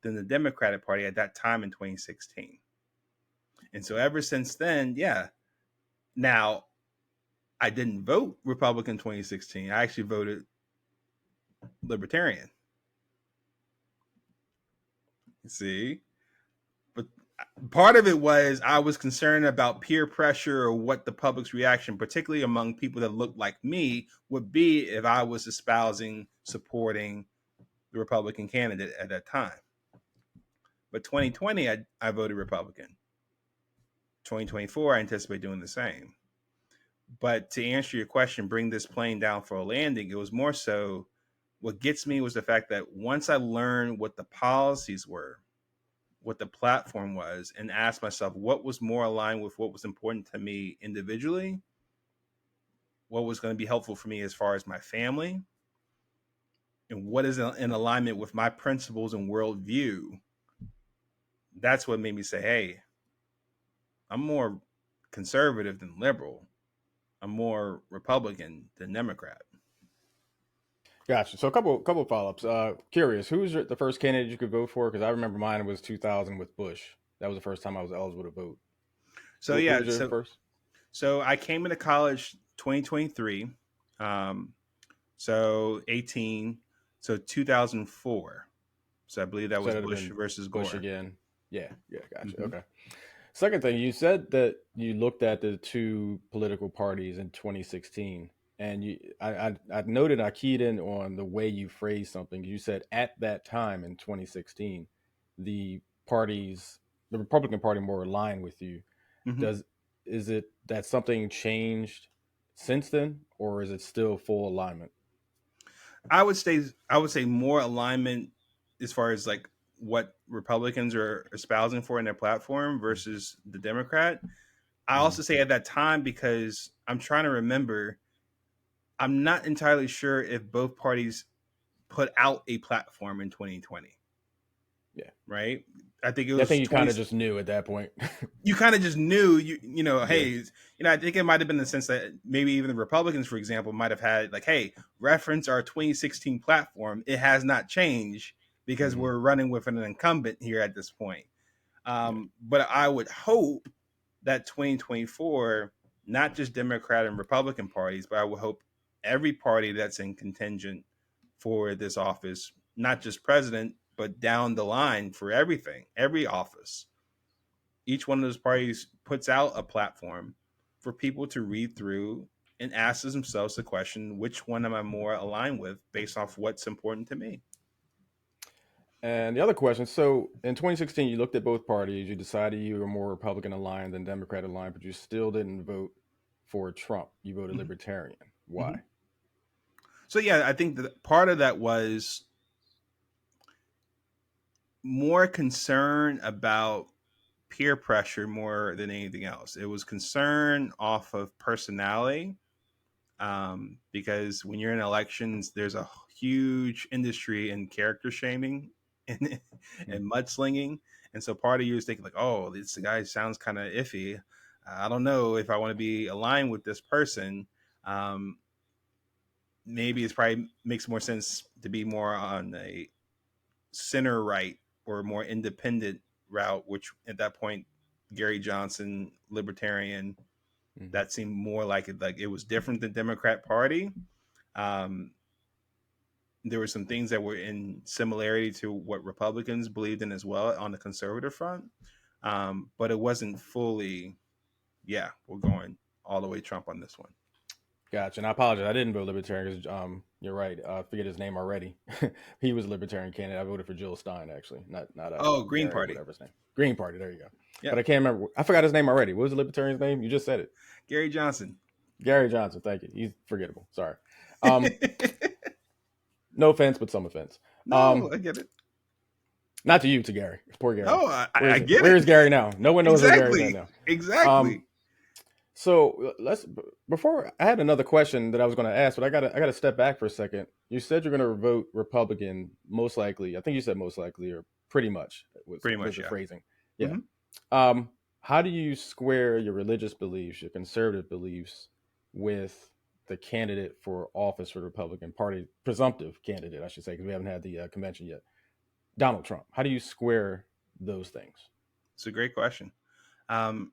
than the Democratic Party at that time in 2016. And so ever since then, yeah. Now, I didn't vote Republican 2016. I actually voted Libertarian. See? But part of it was I was concerned about peer pressure or what the public's reaction, particularly among people that looked like me, would be if I was espousing, supporting the Republican candidate at that time. But 2020, I voted Republican. 2024, I anticipate doing the same. But to answer your question, bring this plane down for a landing, it was more so what gets me was the fact that once I learned what the policies were, what the platform was, and asked myself what was more aligned with what was important to me individually, what was going to be helpful for me as far as my family, and what is in alignment with my principles and worldview, that's what made me say, hey, I'm more conservative than liberal. I'm more Republican than Democrat. Gotcha. So a couple follow ups. Curious, who's the first candidate you could vote for? Because I remember mine was 2000 with Bush. That was the first time I was eligible to vote. So Who yeah, was your first? so I came into college 2023. Um, so 18, so 2004. So I believe that So was that'd have Bush been versus Bush Gore. again. Yeah, yeah, gotcha. Mm-hmm. Okay. Second thing, you said that you looked at the two political parties in 2016, and I noted I keyed in on the way you phrased something. You said at that time in 2016, the parties, the Republican Party, more aligned with you. Mm-hmm. Does is it that something changed since then, or is it still full alignment? I would say more alignment as far as like what Republicans are espousing for in their platform versus the Democrat. I Hmm. also say at that time because I'm trying to remember. I'm not entirely sure if both parties put out a platform in 2020. Yeah, Right? I think it I was think you 20. kind of just knew at that point. You kind of just knew hey, Yeah. I think it might have been the sense that maybe even the Republicans, for example, might have had like, hey, reference our 2016 platform, it has not changed because Hmm. we're running with an incumbent here at this point. Yeah. But I would hope that 2024, not just Democrat and Republican parties, but I would hope every party that's in contingent for this office, not just president, but down the line for everything, every office. Each one of those parties puts out a platform for people to read through and ask themselves the question, which one am I more aligned with based off what's important to me? And the other question, so in 2016, you looked at both parties, you decided you were more Republican aligned than Democrat aligned, but you still didn't vote for Trump. You voted Mm-hmm. Libertarian. Mm-hmm. Why? So yeah, I think that part of that was more concern about peer pressure more than anything else. It was concern off of personality, because when you're in elections, there's a huge industry in character shaming and, Mm. and mudslinging. And so part of you is thinking like, oh, this guy sounds kind of iffy. I don't know if I want to be aligned with this person. Um, Maybe it's probably makes more sense to be more on a center right or more independent route, which at that point, Gary Johnson, libertarian, Mhm. that seemed more like it was different than Democrat Party. Um, there were some things that were in similarity to what Republicans believed in as well on the conservative front, but it wasn't fully. Yeah, we're going all the way Trump on this one. Gotcha. And I apologize. I didn't vote Libertarian because you're right. I forget his name already. He was a Libertarian candidate. I voted for Jill Stein, actually, not Oh, Green Gary, Party. whatever his name. Green Party. There you go. But Yep, I can't remember. I forgot his name already. What was the Libertarian's name? You just said it. Gary Johnson. Gary Johnson. Thank you. He's forgettable. Sorry. Um, no offense, but some offense. No, Um, I get it. not to you, to Gary. Poor Gary. No, I get Where it. is Gary now? No one knows where Gary's at Exactly. now. Um, Exactly. so let's before I had another question that I was going to ask, but I got to step back for a second. You said you're going to vote Republican, most likely. I think you said most likely or pretty much Pretty was much, the yeah. phrasing. Yeah. Hmm. How do you square your religious beliefs, your conservative beliefs, with the candidate for office for the Republican Party, presumptive candidate, I should say, because we haven't had the convention yet, Donald Trump? How do you square those things? It's a great question. Um,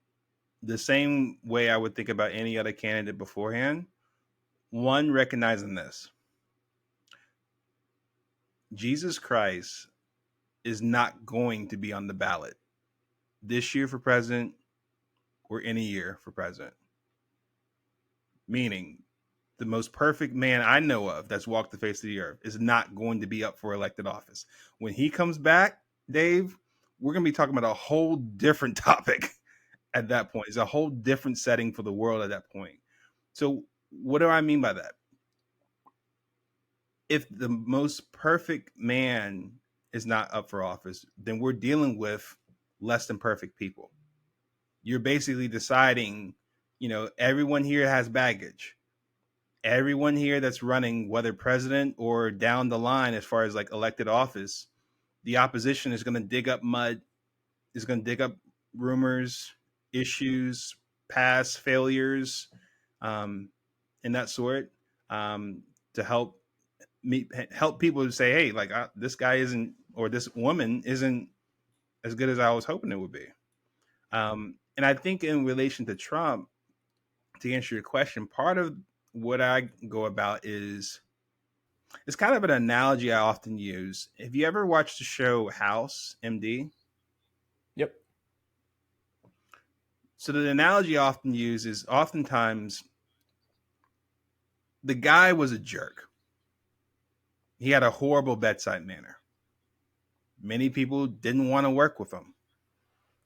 the same way I would think about any other candidate beforehand. One, recognizing this: Jesus Christ is not going to be on the ballot this year for president or any year for president. Meaning, the most perfect man I know of that's walked the face of the earth is not going to be up for elected office. When he comes back, Dave, we're going to be talking about a whole different topic at that point. It's a whole different setting for the world at that point. So, what do I mean by that? If the most perfect man is not up for office, then we're dealing with less than perfect people. You're basically deciding, everyone here has baggage. Everyone here that's running, whether president or down the line, as far as like elected office, the opposition is going to dig up mud, is going to dig up rumors, issues, past failures, um, and that sort, to help people to say, hey, like this guy isn't, or this woman isn't as good as I was hoping it would be. And I think in relation to Trump, to answer your question, part of what I go about is it's kind of an analogy I often use. Have you ever watched the show House MD? Yep. So the analogy I often use is oftentimes the guy was a jerk. He had a horrible bedside manner. Many people didn't want to work with him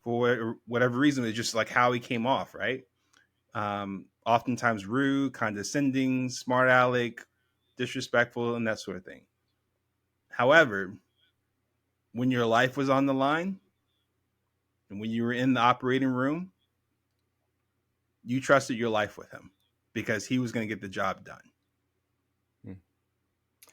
for whatever reason. It's just like how he came off, right? Oftentimes rude, condescending, smart aleck, disrespectful, and that sort of thing. However, when your life was on the line and when you were in the operating room, you trusted your life with him because he was going to get the job done. Hmm.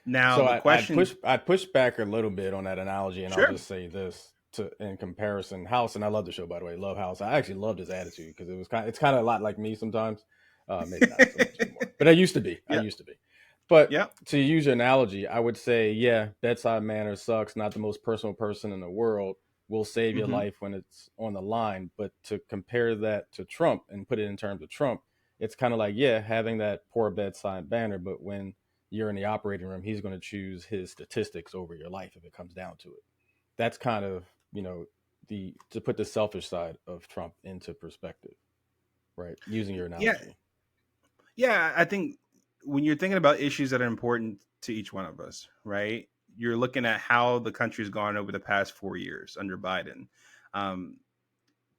Now, So the question, I'd push back a little bit on that analogy, and I'll sure. just say this to in comparison. House, and I love the show, by the way. Love House. I actually loved his attitude because it's kind of a lot like me sometimes. Maybe not so much anymore, but I used to be. I Yeah. used to be. But Yeah. to use your analogy, I would say, yeah, bedside manner sucks. Not the most personal person in the world will save your Mm-hmm. life when it's on the line. But to compare that to Trump and put it in terms of Trump, it's kind of like, yeah, having that poor bedside banner, but when you're in the operating room, he's going to choose his statistics over your life if it comes down to it. That's kind of, the to put the selfish side of Trump into perspective, right? Using your Yeah, analogy. yeah. I think when you're thinking about issues that are important to each one of us, right? You're looking at how the country's gone over the past 4 years under Biden. Um,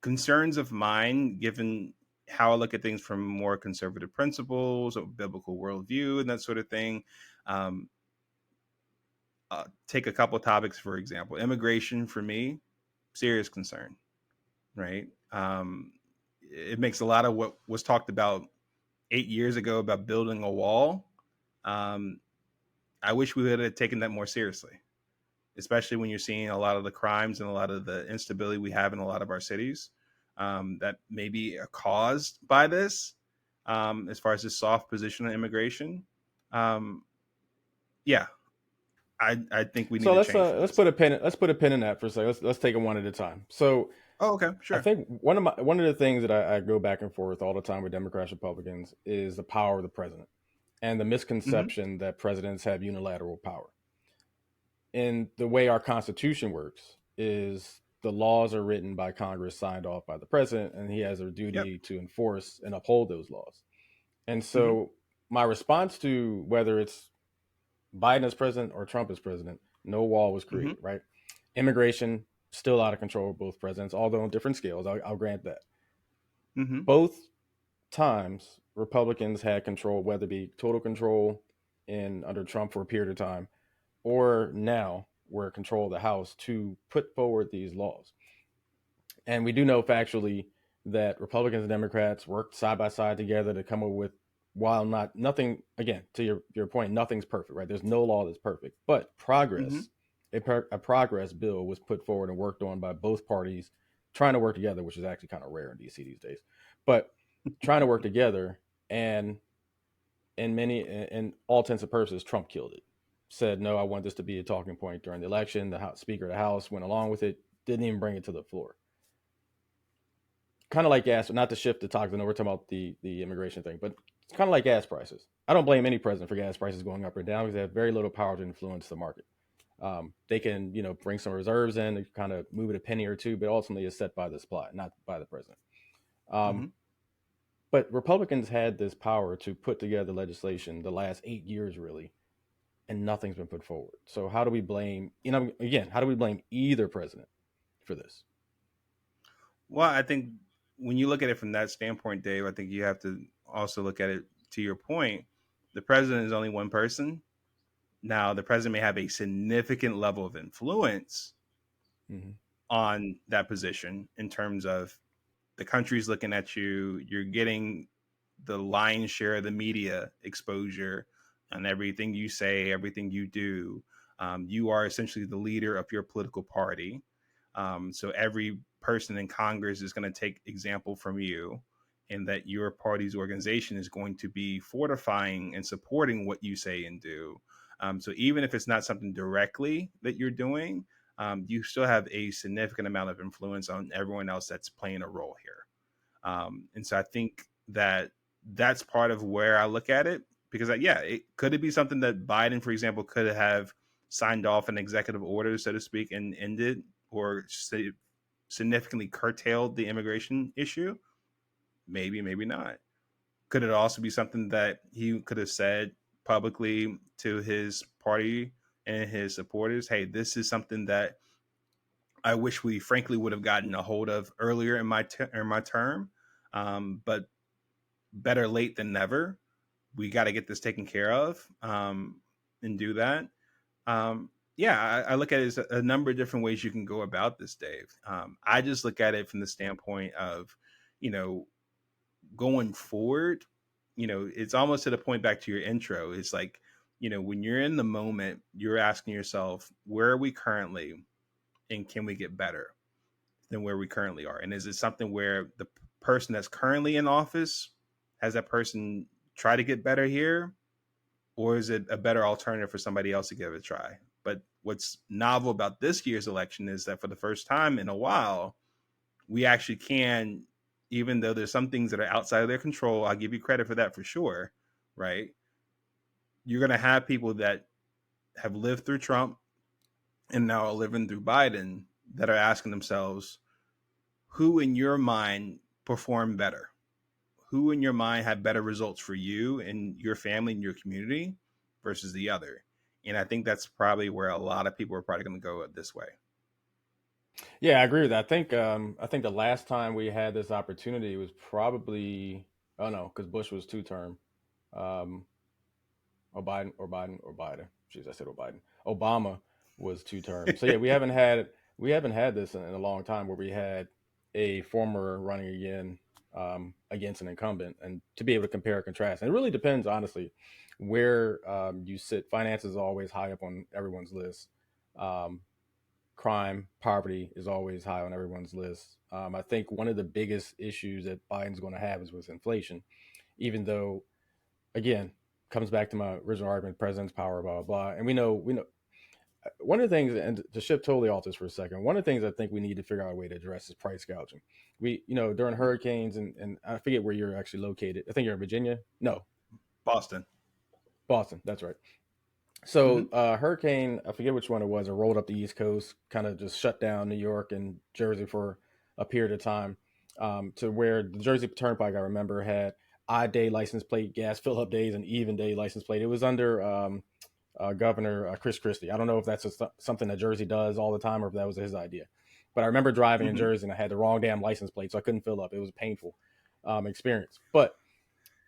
Concerns of mine, given how I look at things from more conservative principles, a biblical worldview, and that sort of thing. Um, take a couple topics, for example, immigration for me, serious concern, right? It makes a lot of what was talked about 8 years ago about building a wall. Um, I wish we would have taken that more seriously, especially when you're seeing a lot of the crimes and a lot of the instability we have in a lot of our cities, that maybe are caused by this, as far as this soft position on immigration. Um, yeah, I think we need So to change from let's this. put a pin in that for a second. Let's take it one at a time. So Oh, okay, I sure. think one of the things that I go back and forth all the time with Democrats, Republicans is the power of the president and the Hmm. misconception that presidents have unilateral power. And the way our Constitution works is the laws are written by Congress, signed off by the president, and he has a Yep. duty to enforce and uphold those laws. And Hmm. so my response to whether it's Biden as president or Trump as president, no wall was Hmm. created, right? Immigration still out of control of both presidents, although on different scales. I'll grant that. Hmm. Both times, Republicans had control, whether it be total control in under Trump for a period of time, or now we're control of the House to put forward these laws. And we do know factually that Republicans and Democrats worked side by side together to come up with, while not nothing, again, to your point, nothing's perfect, right? There's no law that's perfect, but Hmm. progress, a progress bill was put forward and worked on by both parties trying to work together, which is actually kind of rare in DC these days, but trying to work together. And in all intents and purposes, Trump killed it. Said, no, I want this to be a talking point during the election. The House, Speaker of the House went along with it, didn't even bring it to the floor. Kind of like gas, not to shift the topic. I know we're talking about the immigration thing, but it's kind of like gas prices. I don't blame any president for gas prices going up or down because they have very little power to influence the market. They can, bring some reserves in and kind of move it a penny or two, but ultimately it's set by the supply, not by the president. Um, Hmm. but Republicans had this power to put together legislation the last 8 years, really, and nothing's been put forward. So how do we blame, again, how do we blame either president for this? Well, I think when you look at it from that standpoint, Dave, I think you have to also look at it to your point. The president is only one person. Now, the president may have a significant level of influence Mm-hmm. on that position in terms of the country's looking at you, you're getting the lion's share of the media exposure on everything you say, everything you do. You are essentially the leader of your political party. So every person in Congress is going to take example from you, and that your party's organization is going to be fortifying and supporting what you say and do. So even if it's not something directly that you're doing, you still have a significant amount of influence on everyone else that's playing a role here. And so I think that that's part of where I look at it, because yeah, it be something that Biden, for example, could have signed off an executive order, so to speak, and ended or say, significantly curtailed the immigration issue. Maybe, maybe not. Could it also be something that he could have said publicly to his party and his supporters? Hey, this is something that I wish we frankly would have gotten a hold of earlier in my term. But better late than never. We got to get this taken care of, and do that. Yeah, I look at it as a number of different ways you can go about this, Dave. I just look at it from the standpoint of, you know, going forward. It's almost to the point back to your intro. It's like, when you're in the moment, you're asking yourself, where are we currently, and can we get better than where we currently are? And is it something where the person that's currently in office has that person try to get better here, or is it a better alternative for somebody else to give it a try? But what's novel about this year's election is that for the first time in a while, we actually can even though there's some things that are outside of their control. I'll give you credit for that for sure, right? You're going to have people that have lived through Trump and now are living through Biden that are asking themselves, who in your mind performed better? Who in your mind had better results for you and your family and your community versus the other? And I think that's probably where a lot of people are probably going to go this way. Yeah, I agree with that. I think the last time we had this opportunity was probably, oh no, because Bush was two term. Um, or Biden. Jeez, I said Biden. Obama was two terms. So yeah, we haven't had this in a long time where we had a former running again against an incumbent, and to be able to compare and contrast. And it really depends, honestly, where you sit. Finance is always high up on everyone's list. Um, Crime, poverty is always high on everyone's list. I think one of the biggest issues that Biden's going to have is with inflation, even though again, comes back to my original argument: president's power, blah blah blah. And we know one of the things, and to shift totally off this for a second, one of the things I think we need to figure out a way to address is price gouging. During hurricanes, and I forget where you're actually located. I think you're in Virginia. No, Boston. Boston. That's right. Mm-hmm. So, hurricane, I forget which one it was. It rolled up the East Coast, kind of just shut down New York and Jersey for a period of time, to where the Jersey Turnpike, I remember, had odd day license plate, gas fill up days, and even day license plate. It was under Governor Chris Christie. I don't know if that's something that Jersey does all the time or if that was his idea. But I remember driving in Mm-hmm. Jersey and I had the wrong damn license plate, so I couldn't fill up. It was a painful experience. But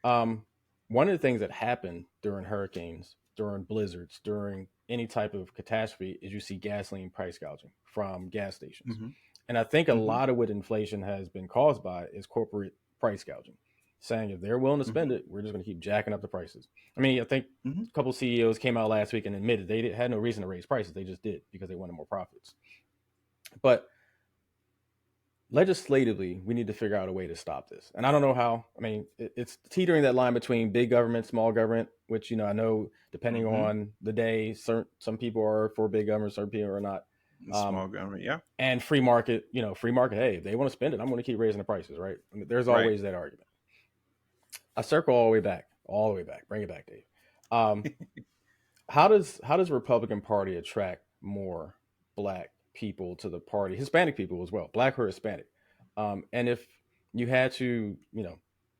um, one of the things that happen during hurricanes, during blizzards, during any type of catastrophe is you see gasoline price gouging from gas stations. Mm-hmm. And I think a Mm-hmm. lot of what inflation has been caused by is corporate price gouging, saying if they're willing to Mm-hmm. spend it, we're just going to keep jacking up the prices. I mean, I think Mm-hmm. a couple of CEOs came out last week and admitted had no reason to raise prices. They just did because they wanted more profits. But legislatively, we need to figure out a way to stop this. And I don't know how. I mean, it's teetering that line between big government, small government, which I know depending Mm-hmm. on the day, some people are for big government, certain people are not. Um, Small government, yeah. and free market, free market. Hey, if they want to spend it, I'm going to keep raising the prices, right? I mean, there's Right. always that argument. I circle all the way back. Bring it back, Dave. Um, how does Republican Party attract more black people to the party, Hispanic people as well, black or Hispanic? And if you had to,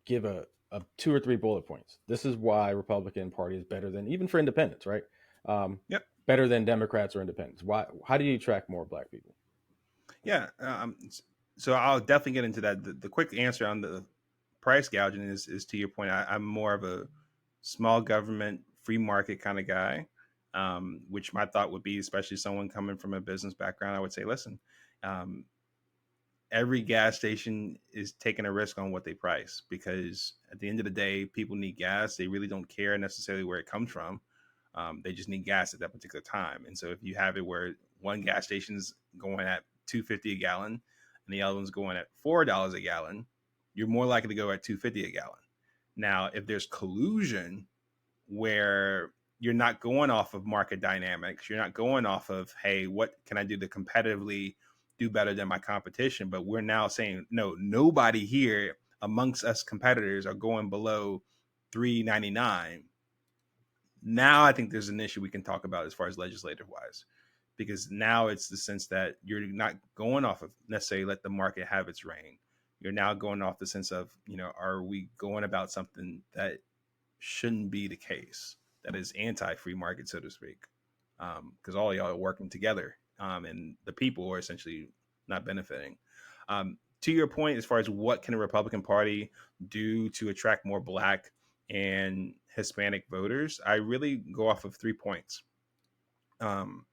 give a two or three bullet points, this is why Republican Party is better than even for independents, right? Um, Yep. better than Democrats or independents. Why? How do you attract more black people? Yeah. So I'll definitely get into that. The quick answer on the price gouging is to your point. I'm more of a small government, free market kind of guy, which my thought would be, especially someone coming from a business background, I would say, listen, um, every gas station is taking a risk on what they price because at the end of the day, people need gas. They really don't care necessarily where it comes from. They just need gas at that particular time. And so if you have it where one gas station's going at $2.50 a gallon and the other one's going at $4 a gallon, you're more likely to go at $2.50 a gallon. Now, if there's collusion where you're not going off of market dynamics, you're not going off of, hey, what can I do to competitively do better than my competition? But we're now saying, no, nobody here amongst us competitors are going below $3.99. Now I think there's an issue we can talk about as far as legislative wise, because now it's the sense that you're not going off of necessarily let the market have its reign. You're now going off the sense of, are we going about something that shouldn't be the case, that is anti-free market, so to speak, because all y'all are working together, and the people are essentially not benefiting. To your point, as far as what can a Republican Party do to attract more Black and Hispanic voters, I really go off of 3 points.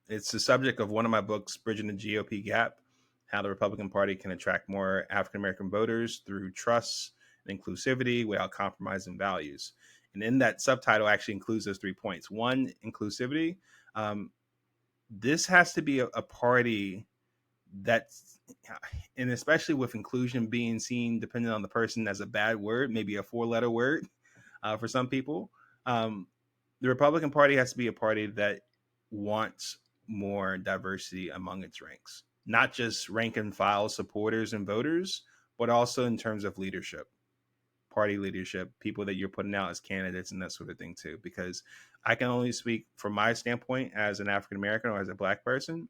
It's the subject of one of my books, Bridging the GOP Gap: How the Republican Party Can Attract More African American Voters Through Trust and Inclusivity Without Compromising Values. And in that subtitle actually includes those 3 points. One, inclusivity. Um, this has to be a party that's, and especially with inclusion being seen, depending on the person, as a bad word, maybe a four-letter word for some people. Um, the Republican Party has to be a party that wants more diversity among its ranks, not just rank and file supporters and voters, but also in terms of leadership, party leadership, people that you're putting out as candidates and that sort of thing too. Because I can only speak from my standpoint as an African American or as a black person.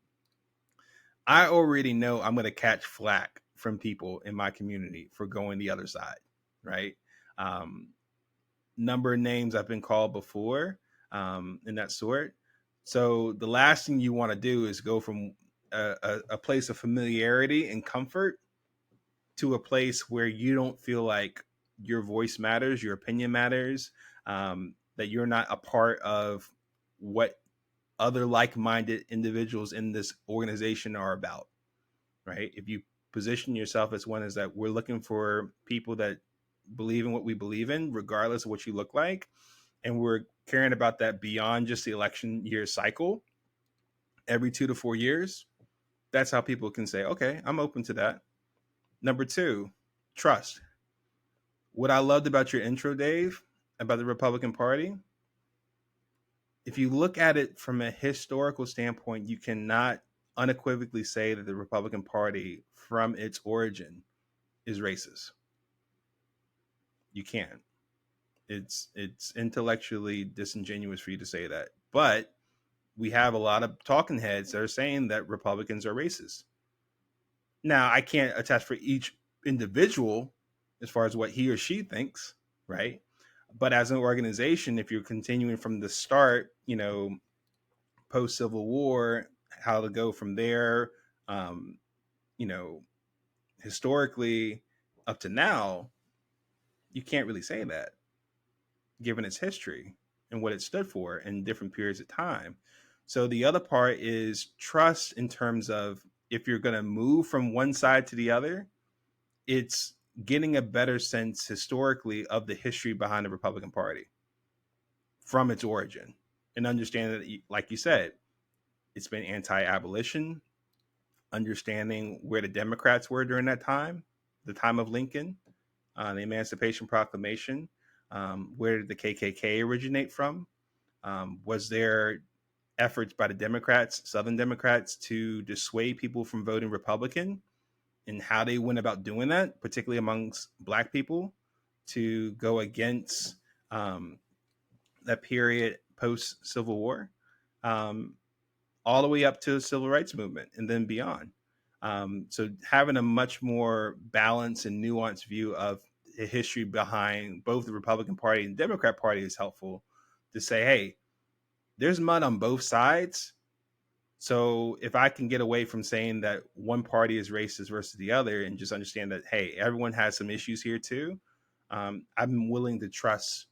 I already know I'm going to catch flack from people in my community for going the other side, right? Um, Number of names I've been called before, in that sort. So the last thing you want to do is go from a place of familiarity and comfort to a place where you don't feel like your voice matters, your opinion matters, that you're not a part of what other like-minded individuals in this organization are about, right? If you position yourself as one is that we're looking for people that believe in what we believe in, regardless of what you look like, and we're caring about that beyond just the election year cycle every 2 to 4 years, that's how people can say, okay, I'm open to that. Number two, trust. What I loved about your intro, Dave, about the Republican Party, if you look at it from a historical standpoint, you cannot unequivocally say that the Republican Party, from its origin, is racist. You can't. It's intellectually disingenuous for you to say that. But we have a lot of talking heads that are saying that Republicans are racist. Now, I can't attest for each individual as far as what he or she thinks, right? But as an organization, if you're continuing from the start, post Civil War, how to go from there, um, you know, historically up to now, you can't really say that given its history and what it stood for in different periods of time. So the other part is trust in terms of if you're going to move from one side to the other, it's getting a better sense historically of the history behind the Republican Party from its origin and understanding that, like you said, it's been anti-abolition, understanding where the Democrats were during that time, the time of Lincoln, the Emancipation Proclamation. Where did the KKK originate from? Was there efforts by the Democrats, Southern Democrats, to dissuade people from voting Republican, and how they went about doing that, particularly amongst Black people, to go against that period post Civil War, um, all the way up to the Civil Rights Movement and then beyond. So having a much more balanced and nuanced view of the history behind both the Republican Party and Democrat Party is helpful to say, hey, there's mud on both sides. So if I can get away from saying that one party is racist versus the other and just understand that, hey, everyone has some issues here too, I'm willing to trust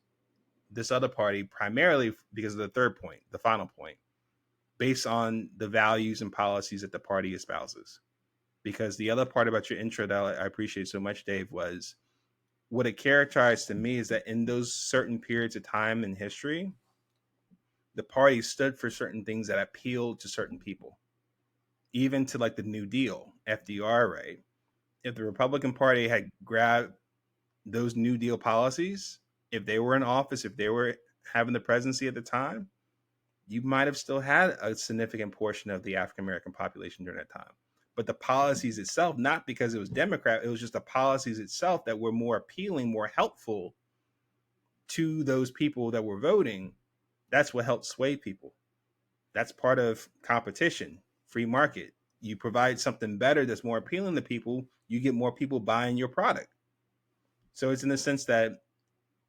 this other party primarily because of the third point, the final point, based on the values and policies that the party espouses. Because the other part about your intro that I appreciate so much, Dave, was what it characterized to me is that in those certain periods of time in history, the party stood for certain things that appealed to certain people, even to like the New Deal, FDR, right? If the Republican Party had grabbed those New Deal policies, if they were in office, if they were having the presidency at the time, you might have still had a significant portion of the African American population during that time. But the policies itself, not because it was Democrat, it was just the policies itself that were more appealing, more helpful to those people that were voting. That's what helped sway people. That's part of competition, free market. You provide something better that's more appealing to people, you get more people buying your product. So it's in the sense that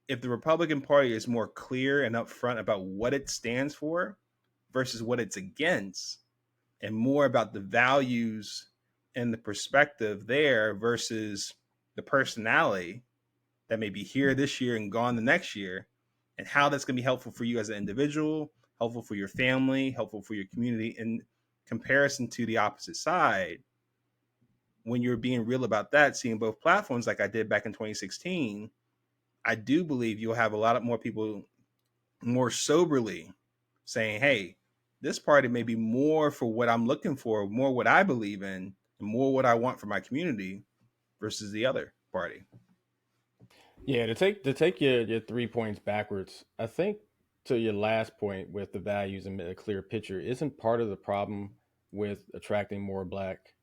if the Republican Party is more clear and upfront about what it stands for versus what it's against, and more about the values and the perspective there versus the personality that may be here this year and gone the next year, and how that's going to be helpful for you as an individual, helpful for your family, helpful for your community in comparison to the opposite side. When you're being real about that, seeing both platforms like I did back in 2016, I do believe you'll have a lot of more people more soberly saying, hey, this party may be more for what I'm looking for, more what I believe in, and more what I want for my community versus the other party. Yeah, to take your 3 points backwards, I think to your last point with the values and a clear picture isn't part of the problem with attracting more black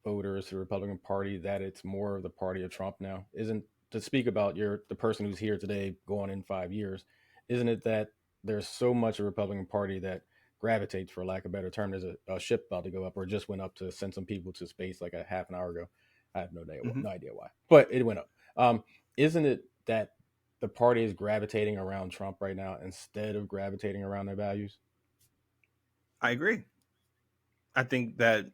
voters to the Republican Party that it's more of the party of Trump now? Isn't, to speak about the person who's here today going in 5 years, isn't it that there's so much of the Republican Party that gravitates, for lack of a better term, there's a ship about to go up or just went up to send some people to space like a half an hour ago. I have Hmm. no idea why, but it went up. Isn't it that the party is gravitating around Trump right now instead of gravitating around their values? I agree. I think that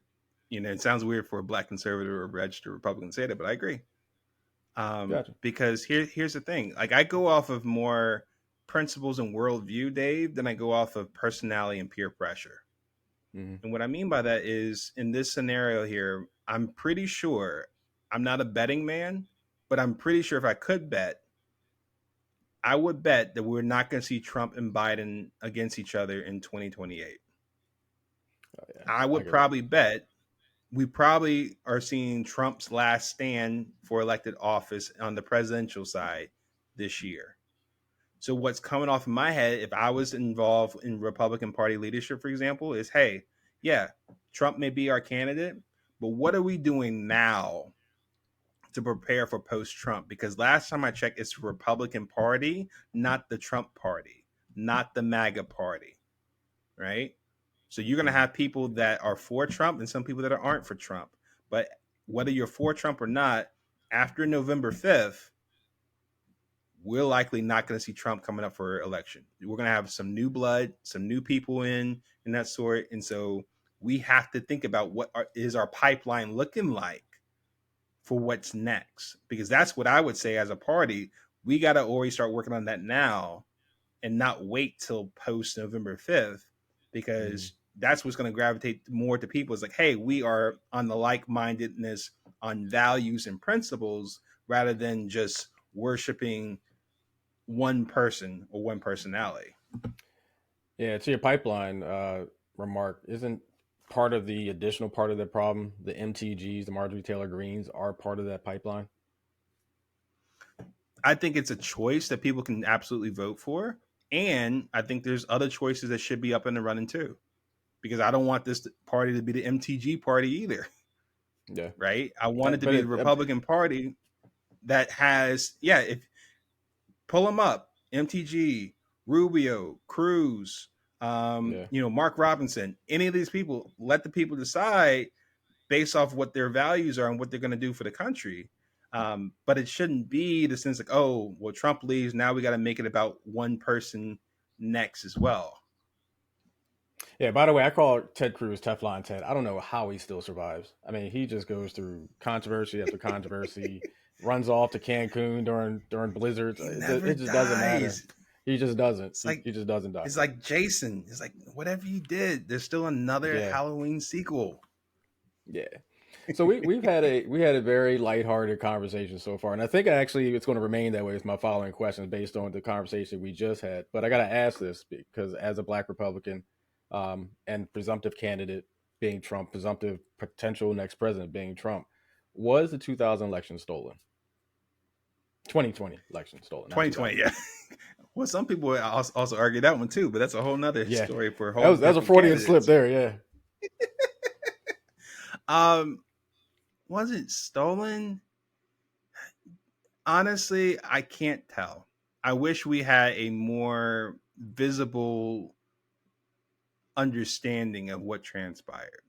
it sounds weird for a black conservative or a registered Republican to say that, but I agree. Gotcha. Because here's the thing: like I go off of more principles and worldview, Dave, than I go off of personality and peer pressure. Hmm. And what I mean by that is, in this scenario here, I'm pretty sure I'm not a betting man, but I'm pretty sure if I could bet, I would bet that we're not going to see Trump and Biden against each other in 2028. Oh, yeah, I I would could. probably bet we probably are seeing Trump's last stand for elected office on the presidential side this year. So what's coming off in my head, if I was involved in Republican Party leadership, for example, is hey, yeah, Trump may be our candidate, but what are we doing now to prepare for post-Trump? Because last time I checked, it's the Republican Party, not the Trump Party, not the MAGA Party, right? So you're going to Mhm. have people that are for Trump and some people that aren't for Trump. But whether you're for Trump or not, after November 5th, we're likely not going to see Trump coming up for election. We're going to have some new blood, some new people in that sort. And so we have to think about is our pipeline looking like for what's next? Because that's what I would say as a party. We got to already start working on that now and not wait till post November 5th, Mhm. because that's what's going to gravitate more to people. It's like, hey, we are on the like mindedness on values and principles rather than just worshiping one person or one personality. Yeah, to your pipeline remark, isn't part of the additional part of the problem the MTGs, the Marjorie Taylor Greens, are part of that pipeline? I think it's a choice that people can absolutely vote for. And I think there's other choices that should be up in the running too, because I don't want this party to be the MTG party either, Yeah, right? I want it to but be the Republican Party that has, yeah, if pull them up, MTG, Rubio, Cruz, yeah, Mark Robinson, any of these people, let the people decide based off what their values are and what they're going to do for the country. But it shouldn't be the sense like, oh, well, Trump leaves. Now we got to make it about one person next as well. yeah. By the way, I call Ted Cruz Teflon Ted. I don't know how he still survives. I mean, he just goes through controversy after controversy, runs off to Cancun during blizzards. He It never just doesn't matter. dies. He just doesn't. It's like He just doesn't die. it's like Jason. It's like whatever you did, there's still another Yeah, Halloween sequel. yeah. So we had a very lighthearted conversation so far, and I think actually it's going to remain that way. With my following questions based on the conversation we just had, but I got to ask this because as a Black Republican, and presumptive candidate being Trump, presumptive potential next president being Trump, was the 2000 election stolen? 2020 election stolen, not 2020, yeah. 2000. Well, some people would also argue that one too, but that's a whole nother Yeah, story for a whole that was a different Freudian slip candidates. there. Yeah, Um, was it stolen? Honestly, I can't tell. I wish we had a more visible understanding of what transpired,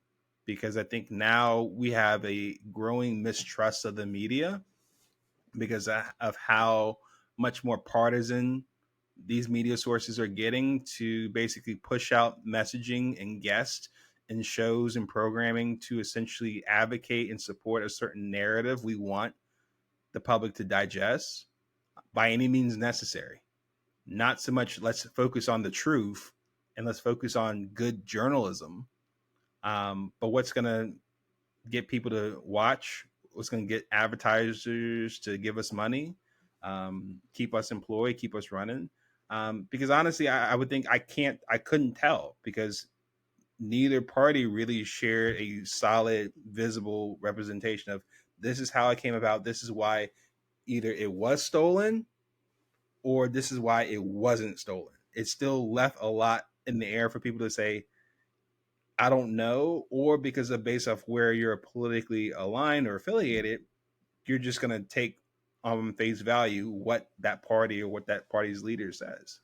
because I think now we have a growing mistrust of the media because of how much more partisan these media sources are getting to basically push out messaging and guests and shows and programming to essentially advocate and support a certain narrative we want the public to digest by any means necessary. Not so much let's focus on the truth and let's focus on good journalism. But what's going to get people to watch? What's going to get advertisers to give us money, keep us employed, keep us running? Because honestly, I would think I couldn't tell because neither party really shared a solid, visible representation of this is how it came about. This is why either it was stolen or this is why it wasn't stolen. It still left a lot in the air for people to say, I don't know, or because of based off where you're politically aligned or affiliated, you're just going to take on face value what that party or what that party's leader says.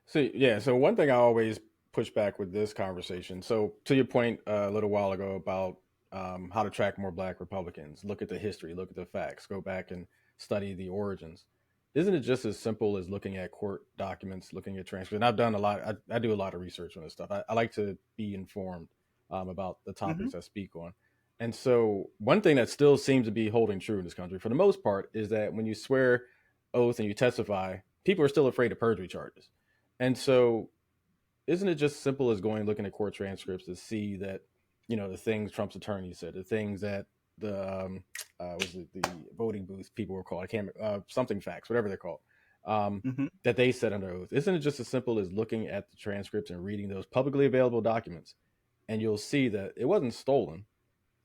So yeah, so one thing I always push back with this conversation. So to your point a little while ago about how to track more Black Republicans, look at the history, look at the facts, go back and study the origins. Isn't it just as simple as looking at court documents, looking at transcripts? And I've done a lot. I do a lot of research on this stuff. I like to be informed about the Mm-hmm. topics I speak on. And so one thing that still seems to be holding true in this country, for the most part, is that when you swear oath and you testify, people are still afraid of perjury charges. And so, isn't it just simple as going looking at court transcripts to see that, the things Trump's attorney said, the things that the was it the voting booth people were called? I can't something facts, whatever they're called, Mm-hmm. that they said under oath. Isn't it just as simple as looking at the transcripts and reading those publicly available documents, and you'll see that it wasn't stolen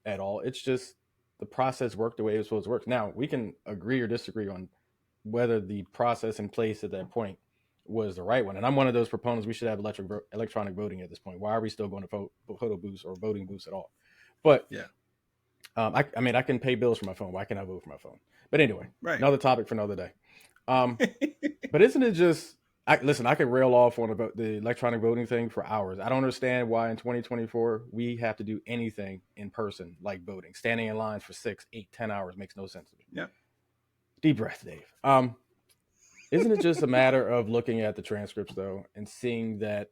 at all. It's just the process worked the way it was supposed to work. Now we can agree or disagree on whether the process in place at that point was the right one. And I'm one of those proponents. We should have electronic voting at this point. Why are we still going to photo booths or voting booths at all? But Yeah. I mean, I can pay bills for my phone. Why can't I vote for my phone? But anyway, Right. another topic for another day. Um, but isn't it just? Listen, I could rail off on about the electronic voting thing for hours. I don't understand why in 2024 we have to do anything in person like voting. Standing in lines for 6, 8, 10 hours makes no sense to me. Yeah. Deep breath, Dave. Isn't it just a matter of looking at the transcripts though and seeing that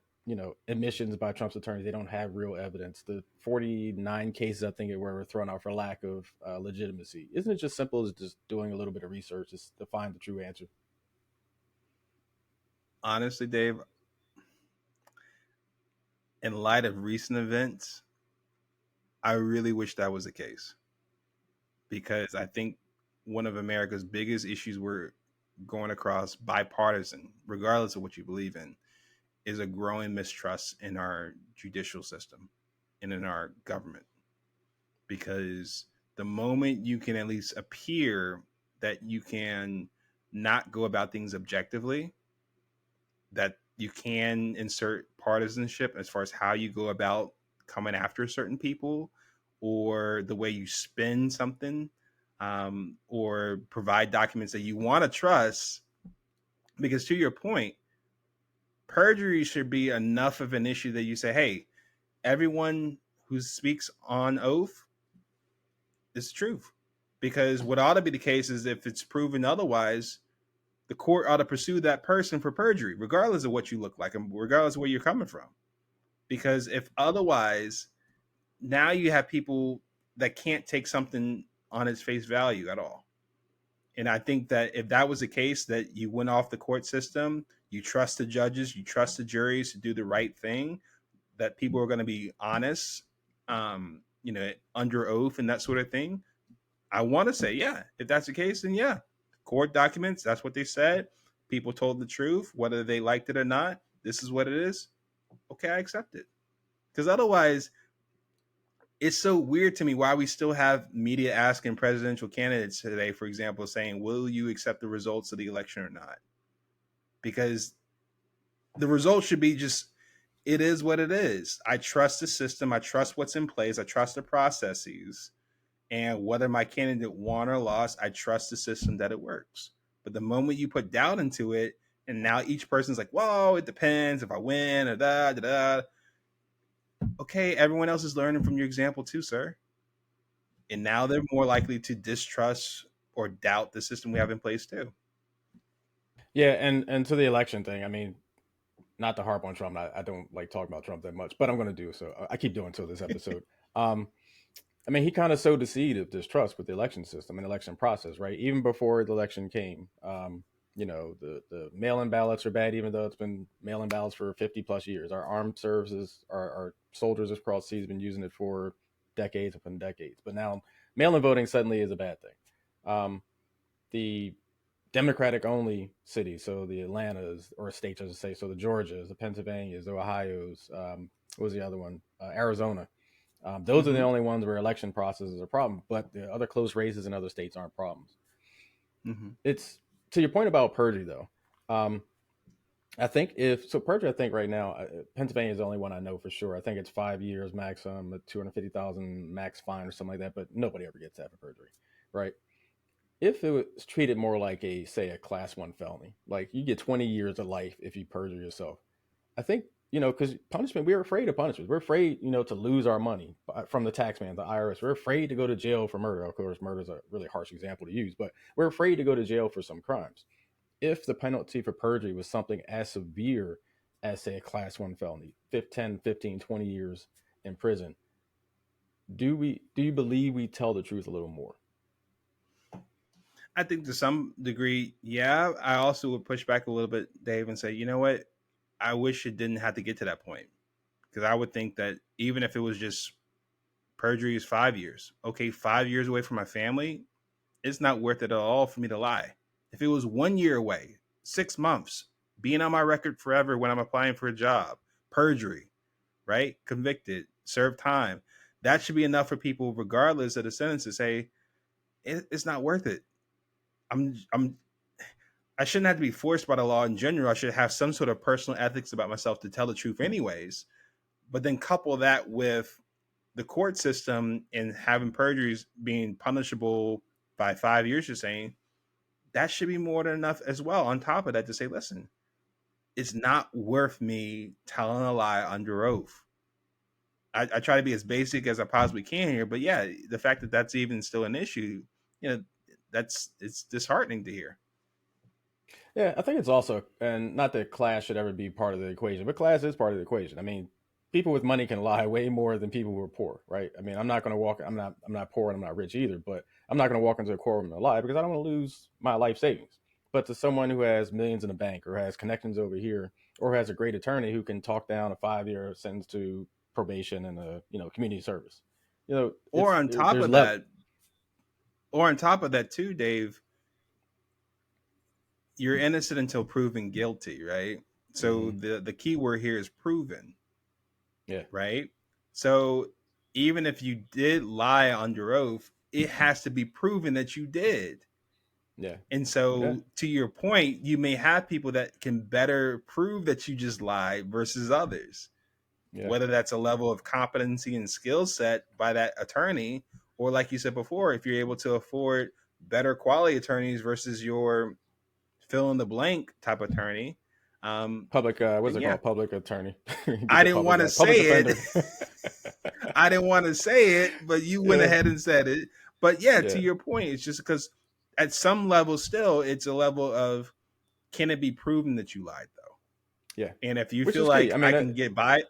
admissions by Trump's attorneys they don't have real evidence? The 49 cases I think it were thrown out for lack of legitimacy. Isn't it just simple as just doing a little bit of research just to find the true answer? Honestly, Dave, in light of recent events, I really wish that was the case because I think one of America's biggest issues we're going across bipartisan, regardless of what you believe in, is a growing mistrust in our judicial system and in our government. Because the moment you can at least appear that you can not go about things objectively, that you can insert partisanship as far as how you go about coming after certain people or the way you spin something, or provide documents that you want to trust. Because to your point, perjury should be enough of an issue that you say, hey, everyone who speaks on oath is the truth. Because what ought to be the case is if it's proven otherwise, the court ought to pursue that person for perjury, regardless of what you look like and regardless of where you're coming from. Because if otherwise, now you have people that can't take something on its face value at all. And I think that if that was the case, that you went off the court system, you trust the judges, you trust the juries to do the right thing, that people are going to be honest, under oath and that sort of thing. I want to say, yeah, if that's the case, then yeah, court documents, that's what they said. People told the truth, whether they liked it or not. This is what it is. Okay, I accept it. Because otherwise, it's so weird to me why we still have media asking presidential candidates today, for example, saying, will you accept the results of the election or not? Because the results should be just, it is what it is. I trust the system. I trust what's in place. I trust the processes. And whether my candidate won or lost, I trust the system that it works. But the moment you put doubt into it, and now each person's like, "Whoa, it depends if I win or da da da." Okay, everyone else is learning from your example too, sir. And now they're more likely to distrust or doubt the system we have in place too. Yeah, and to the election thing, I mean, not to harp on Trump. I don't like talking about Trump that much, but I'm going to do so. I keep doing so this episode. Um, I mean, he kind of sowed the seed of distrust with the election system and election process, right? Even before the election came, the mail-in ballots are bad, even though it's been mail-in ballots for 50 plus years. Our armed services, our soldiers across seas, been using it for decades upon decades. But now, mail-in voting suddenly is a bad thing. The Democratic only cities, so the Atlantas or states, as I say, so the Georgias, the Pennsylvanias, the Ohio's, what was the other one? Arizona. Those are the Mm-hmm. only ones where election process is a problem, but the other close races in other states aren't problems. Mm-hmm. It's to your point about perjury, though. Um, I think if so, perjury. I think right now, Pennsylvania is the only one I know for sure. I think it's 5 years maximum, a 250,000 max fine or something like that. But nobody ever gets that for perjury, right? If it was treated more like a, say, a class one felony, like you get 20 years of life if you perjure yourself. I think, because punishment, we're afraid of punishment. We're afraid, to lose our money from the taxman, the IRS. We're afraid to go to jail for murder. Of course, murder is a really harsh example to use, but we're afraid to go to jail for some crimes. If the penalty for perjury was something as severe as, say, a class one felony, 10, 15, 20 years in prison, do you believe we tell the truth a little more? I think to some degree, yeah. I also would push back a little bit, Dave, and say, you know what? I wish it didn't have to get to that point, because I would think that even if it was just perjury is 5 years, okay, 5 years away from my family, it's not worth it at all for me to lie. If it was 1 year away, 6 months, being on my record forever when I'm applying for a job, perjury, right? Convicted, served time. That should be enough for people, regardless of the sentence, to say it's not worth it. I'm I shouldn't have to be forced by the law in general. I should have some sort of personal ethics about myself to tell the truth, anyways. But then couple that with the court system and having perjuries being punishable by 5 years, you're saying that should be more than enough as well. On top of that, to say, listen, it's not worth me telling a lie under oath. I try to be as basic as I possibly can here, but yeah, the fact that that's even still an issue, you know, it's disheartening to hear. Yeah, I think it's also, and not that class should ever be part of the equation, but class is part of the equation. I mean, people with money can lie way more than people who are poor, right? I mean, I'm not going to walk. I'm not poor and I'm not rich either, but I'm not going to walk into a courtroom and lie because I don't want to lose my life savings. But to someone who has millions in the bank or has connections over here or has a great attorney who can talk down a 5 year sentence to probation and a community service, Or it's on top there's of level. that, or on top of that too, Dave, you're innocent until proven guilty, right? So Hmm. the key word here is proven, Yeah, right? So even if you did lie under oath, it has to be proven that you did. yeah, And yeah, so, to your point, you may have people that can better prove that you just lied versus others, yeah. whether that's a level of competency and skill set by that attorney, or like you said before, if you're able to afford better quality attorneys versus your fill in the blank type attorney, Public, what's then it yeah, called? Public attorney. Get I the didn't public want to guy. Public say it. defender. I didn't want to say it, but you went Yeah, ahead and said it. But yeah, to yeah, your point, it's just because at some level, still, it's a level of, can it be proven that you lied though? yeah. And if you Which feel is key. like I I mean, can get by,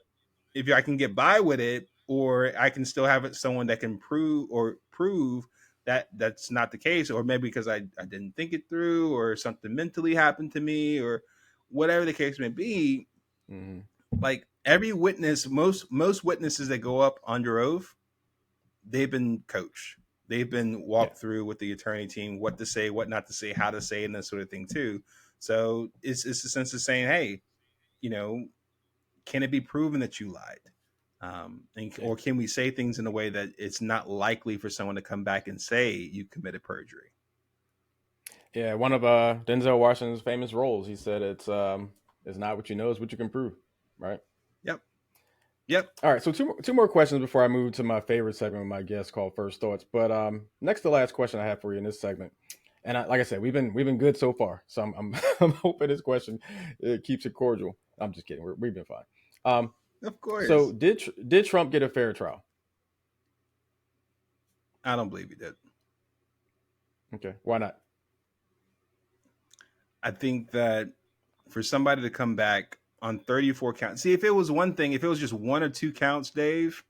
if I can get by with it, or I can still have it someone that can prove that that's not the case, or maybe because I didn't think it through, or something mentally happened to me, or whatever the case may be. mhm, Like every witness, most witnesses that go up under oath, they've been coached. They've been yeah, walked through with the attorney team what to say, what not to say, how to say, and that sort of thing too. So it's a sense of saying, hey, you know, can it be proven that you lied? yeah, Or can we say things in a way that it's not likely for someone to come back and say you committed perjury? yeah. One of Denzel Washington's famous roles, he said, "It's not what you know, it's what you can prove." Right. Yep. Yep. All right. So two more questions before I move to my favorite segment with my guest called First Thoughts. But next to last question I have for you in this segment, and like I said, we've been good so far. So I'm I'm hoping this question keeps it cordial. I'm just kidding. We've been fine. Um, Of so course. did Trump get a fair trial? I don't believe he did. Okay. Why not? I think that for somebody to come back on 34 counts, see, if it was one thing, if it was just one or two counts, Dave,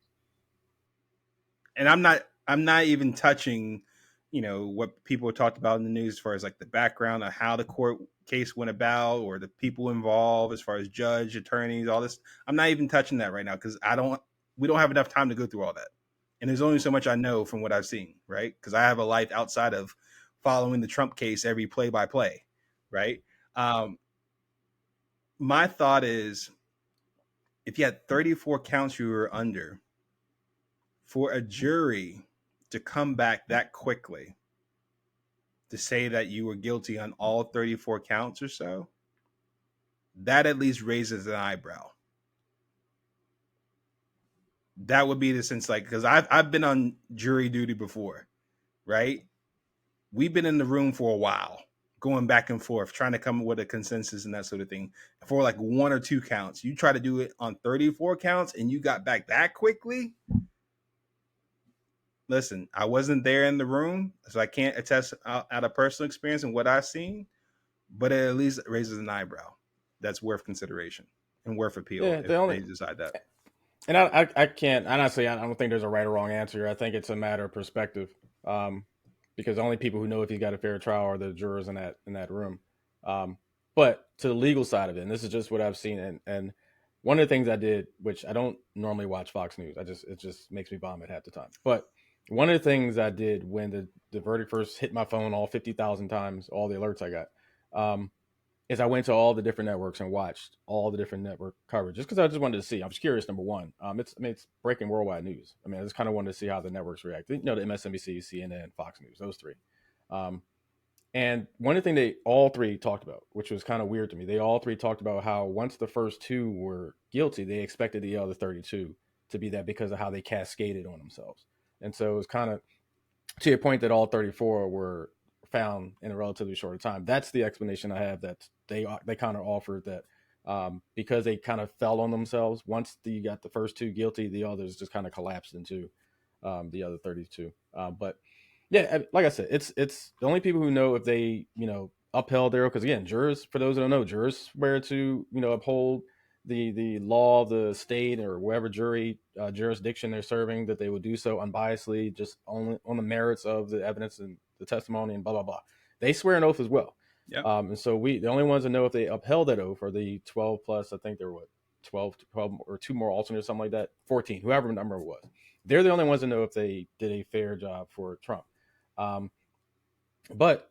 and I'm not even touching, what people talked about in the news as far as like the background of how the court case went about, or the people involved as far as judge, attorneys, all this. I'm not even touching that right now because I don't we don't have enough time to go through all that. And there's only so much I know from what I've seen, right? Because I have a life outside of following the Trump case every play by play, right? Um, my thought is, if you had 34 counts you were under, for a jury to come back that quickly to say that you were guilty on all 34 counts or so, that at least raises an eyebrow. That would be the sense, like, because I've been on jury duty before, right? We've been in the room for a while, going back and forth, trying to come up with a consensus and that sort of thing for like one or two counts. You try to do it on 34 counts and you got back that quickly. Listen, I wasn't there in the room, so I can't attest out of personal experience and what I've seen, but it at least raises an eyebrow. That's worth consideration and worth appeal Yeah, if the only they decide that. and I can't honestly I don't think there's a right or wrong answer. I think it's a matter of perspective. Um, because the only people who know if he's got a fair trial are the jurors in that room. Um, but to the legal side of it, and this is just what I've seen, and one of the things I did, which I don't normally watch Fox News, it just makes me vomit half the time. But one of the things I did when the verdict first hit my phone all 50,000 times, all the alerts I got, um, is I went to all the different networks and watched all the different network coverage just because I just wanted to see. I was curious. Number one, it's breaking worldwide news. I mean, I just kind of wanted to see how the networks react. You know, the MSNBC, CNN, Fox News, those three. Um, and one of the things they all three talked about, which was kind of weird to me, they all three talked about how once the first two were guilty, they expected the other 32 to be that because of how they cascaded on themselves. And so it was kind of to your point that all 34 were found in a relatively short time. That's the explanation I have. That they kind of offered that because they kind of fell on themselves. Once you got the first two guilty, the others just kind of collapsed into the other 32. But yeah, like I said, it's the only people who know if they upheld their, because again, jurors, for those that don't know, jurors swear to uphold the law of the state or whatever jurisdiction they're serving, that they will do so unbiasedly, just only on the merits of the evidence and the testimony and blah blah blah. They swear an oath as well. Yeah. And so the only ones that know if they upheld that oath are the 12 plus, I think there were what, 12 or two more alternates, something like that, 14, whoever the number was. They're the only ones that know if they did a fair job for Trump. Um, but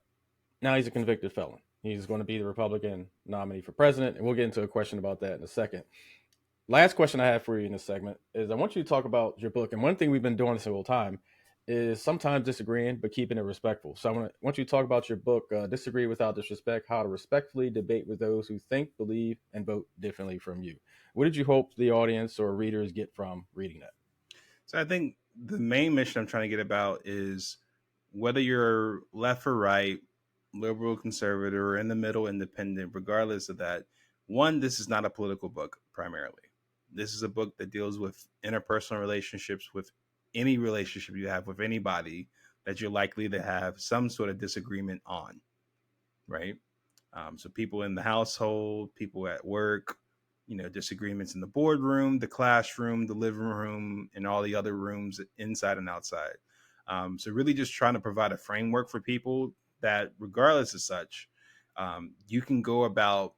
now he's a convicted felon. He's going to be the Republican nominee for president, and we'll get into a question about that in a second. Last question I have for you in this segment is I want you to talk about your book. And one thing we've been doing this whole time is sometimes disagreeing, but keeping it respectful. So I want you to talk about your book, Disagree Without Disrespect, How to Respectfully Debate with Those Who Think, Believe, and Vote Differently from You. What did you hope the audience or readers get from reading that? So I think the main mission I'm trying to get about is whether you're left or right, liberal, conservative, or in the middle, independent, regardless of that, one, this is not a political book primarily. This is a book that deals with interpersonal relationships, with any relationship you have with anybody that you're likely to have some sort of disagreement on, right? So people in the household, people at work, disagreements in the boardroom, the classroom, the living room, and all the other rooms inside and outside. So really just trying to provide a framework for people that regardless of such, you can go about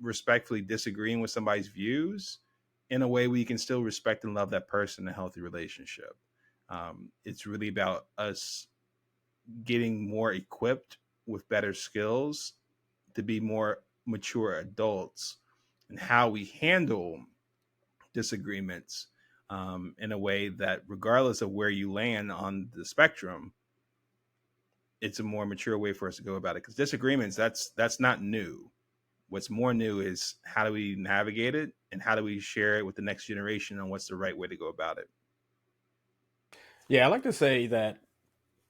respectfully disagreeing with somebody's views in a way where you can still respect and love that person in a healthy relationship. It's really about us getting more equipped with better skills to be more mature adults and how we handle disagreements in a way that, regardless of where you land on the spectrum, it's a more mature way for us to go about it. Because disagreements, that's not new. What's more new is how do we navigate it and how do we share it with the next generation on what's the right way to go about it. Yeah, I like to say that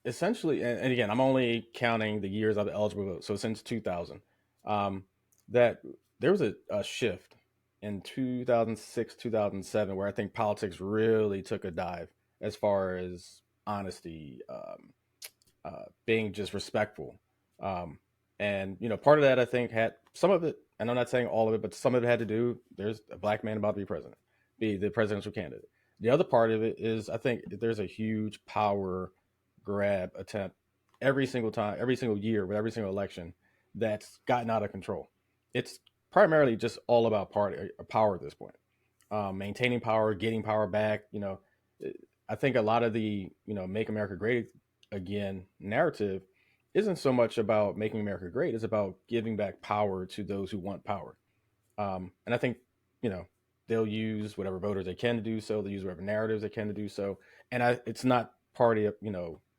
essentially, and again, I'm only counting the years I've been eligible to vote. So since 2000, um, that there was a shift in 2006, 2007, where I think politics really took a dive as far as honesty, being just respectful. Um, and, part of that I think had some of it, and I'm not saying all of it, but some of it had to do, there's a black man about to be president, be the presidential candidate. The other part of it is I think there's a huge power grab attempt every single time, every single year, with every single election that's gotten out of control. It's primarily just all about party power at this point. Maintaining power, getting power back. I think a lot of the "Make America Great Again" narrative isn't so much about making America great; it's about giving back power to those who want power. And I think you know they'll use whatever voters they can to do so. They use whatever narratives they can to do so. And it's not party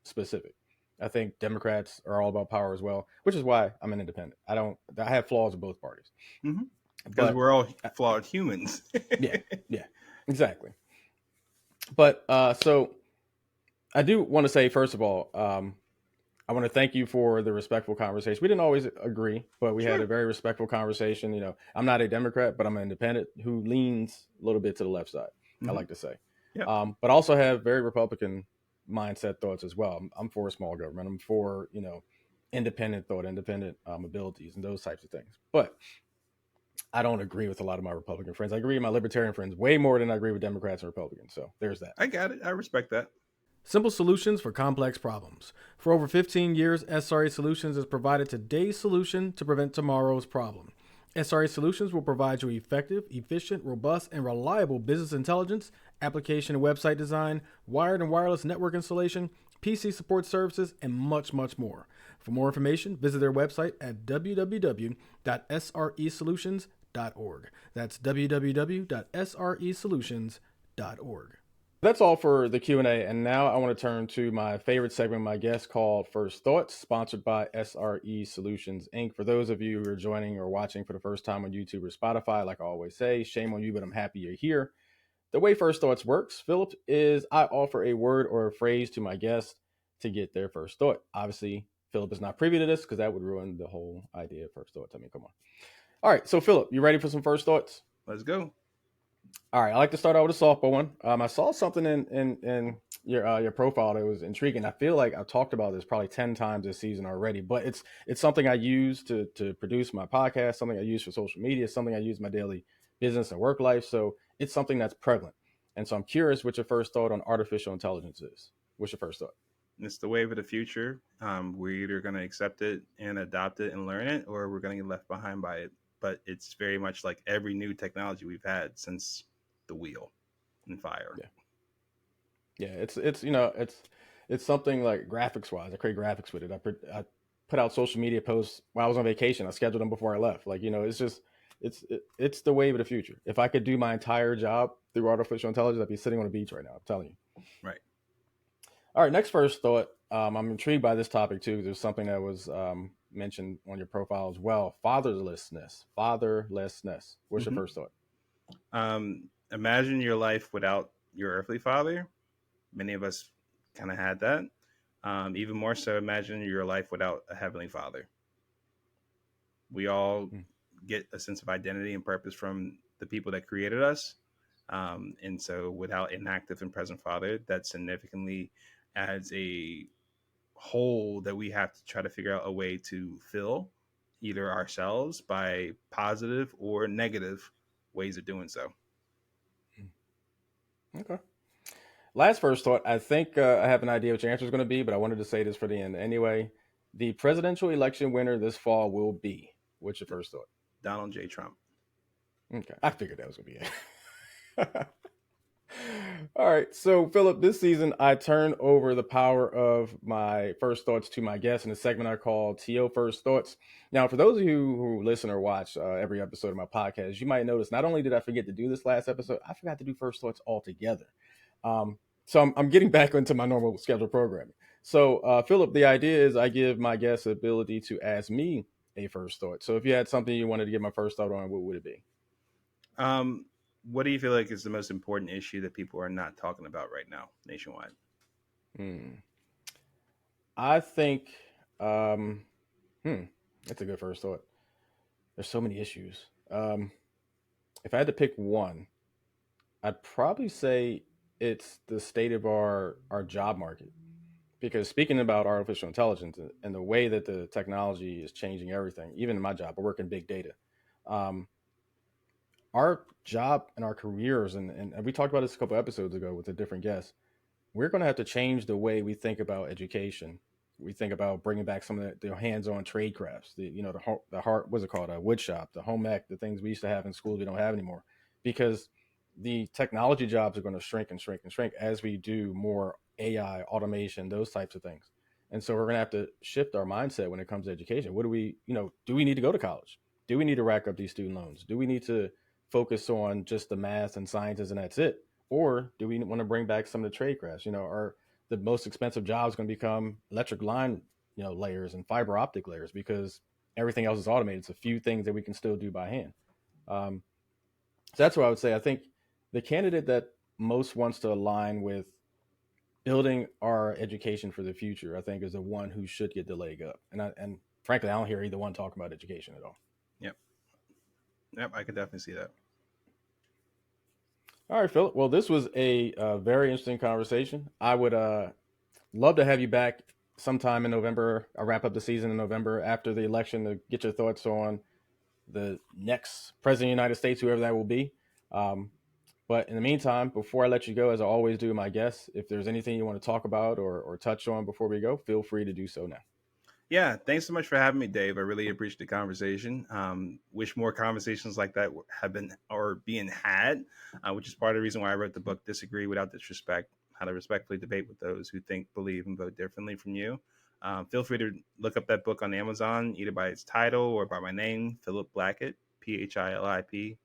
specific. I think Democrats are all about power as well, which is why I'm an independent. I have flaws in both parties. Mm-hmm. because But we're all uh, flawed humans. yeah, yeah, exactly. But so I do want to say, first of all, I want to thank you for the respectful conversation. We didn't always agree, but we had a Sure. very respectful conversation. I'm not a Democrat, but I'm an independent who leans a little bit to the left side, I Hmm. like to say. Yep. But also have very Republican mindset thoughts as well. I'm for small government. I'm for, independent thought, independent abilities, and those types of things. But I don't agree with a lot of my Republican friends. I agree with my libertarian friends way more than I agree with Democrats and Republicans. So there's that. I got it. I respect that. Simple solutions for complex problems. For over 15 years, SRE Solutions has provided today's solution to prevent tomorrow's problem. SRE Solutions will provide you effective, efficient, robust, and reliable business intelligence, application and website design, wired and wireless network installation, PC support services, and much, much more. For more information, visit their website at www.sresolutions.org. That's www.sresolutions.org. That's all for the Q&A, and now I want to turn to my favorite segment, my guest called First Thoughts, sponsored by SRE Solutions Inc. For those of you who are joining or watching for the first time on YouTube or Spotify, like I always say, shame on you, but I'm happy you're here. The way First Thoughts works, Philip, is I offer a word or a phrase to my guest to get their first thought. Obviously, Philip is not privy to this because that would ruin the whole idea of First Thoughts. I mean, come on. All right, so Philip, you ready for some first thoughts? Let's go. All right, I like to start out with a softball one. I saw something in your profile that was intriguing. I feel like I've talked about this probably 10 times this season already, but it's something I use to produce my podcast, something I use for social media, something I use in my daily business and work life. So it's something that's prevalent. And so I'm curious what your first thought on artificial intelligence is. What's your first thought? It's the wave of the future. We're either going to accept it and adopt it and learn it, or we're going to get left behind by it. But it's very much like every new technology we've had since the wheel and fire. Yeah, yeah. It's something like graphics wise. I create graphics with it. I put out social media posts while I was on vacation. I scheduled them before I left. Like it's just it's the wave of the future. If I could do my entire job through artificial intelligence, I'd be sitting on a beach right now. I'm telling you. Right. All right, next first thought. I'm intrigued by this topic too. There's something that was mentioned on your profile as well. Fatherlessness. Fatherlessness. What's your Hmm. first thought? Imagine your life without your earthly father. Many of us kind of had that. Even more so, imagine your life without a heavenly father. We all Hmm. get a sense of identity and purpose from the people that created us. And so, without an active and present father, that significantly adds a hole that we have to try to figure out a way to fill, either ourselves by positive or negative ways of doing so. Okay. Last first thought. I think I have an idea what your answer is going to be, but I wanted to say this for the end anyway. The presidential election winner this fall will be. What's your first thought? Donald J. Trump. Okay, I figured that was going to be it. All right. So, Philip, this season I turn over the power of my first thoughts to my guest in a segment I call TO First Thoughts. Now, for those of you who listen or watch every episode of my podcast, you might notice not only did I forget to do this last episode, I forgot to do first thoughts altogether. So I'm getting back into my normal scheduled programming. So, Philip, the idea is I give my guests the ability to ask me a first thought. So, if you had something you wanted to get my first thought on, what would it be? Um, what do you feel like is the most important issue that people are not talking about right now nationwide? Hmm. I think, um, hmm, that's a good first thought. There's so many issues. If I had to pick one, I'd probably say it's the state of our job market. Because speaking about artificial intelligence and the way that the technology is changing everything, even in my job, I work in big data. Um, our job and our careers, and we talked about this a couple episodes ago with a different guest, we're going to have to change the way we think about education. We think about bringing back some of the hands-on trade crafts, the heart, what's it called, a wood shop, the home ec, the things we used to have in schools we don't have anymore, because the technology jobs are going to shrink and shrink and shrink as we do more AI, automation, those types of things. And so we're going to have to shift our mindset when it comes to education. What do we, do we need to go to college? Do we need to rack up these student loans? Do we need to focus on just the math and sciences and that's it? Or do we want to bring back some of the trade crafts? Are the most expensive jobs going to become electric line, layers and fiber optic layers because everything else is automated? It's a few things that we can still do by hand. So that's what I would say. I think the candidate that most wants to align with building our education for the future, I think, is the one who should get the leg up. And frankly, I don't hear either one talking about education at all. Yep. Yep. I could definitely see that. All right, Philip. Well, this was a very interesting conversation. I would love to have you back sometime in November. I'll wrap up the season in November after the election to get your thoughts on the next president of the United States, whoever that will be. Um, but in the meantime, before I let you go, as I always do my guests, if there's anything you want to talk about or touch on before we go, feel free to do so now. Yeah, thanks so much for having me, Dave. I really appreciate the conversation. Wish more conversations like that have been or being had, which is part of the reason why I wrote the book. Disagree without disrespect: How to Respectfully Debate with Those Who Think, Believe, and Vote Differently from You. Feel free to look up that book on Amazon, either by its title or by my name, Philip Blackett, Philip Blackett.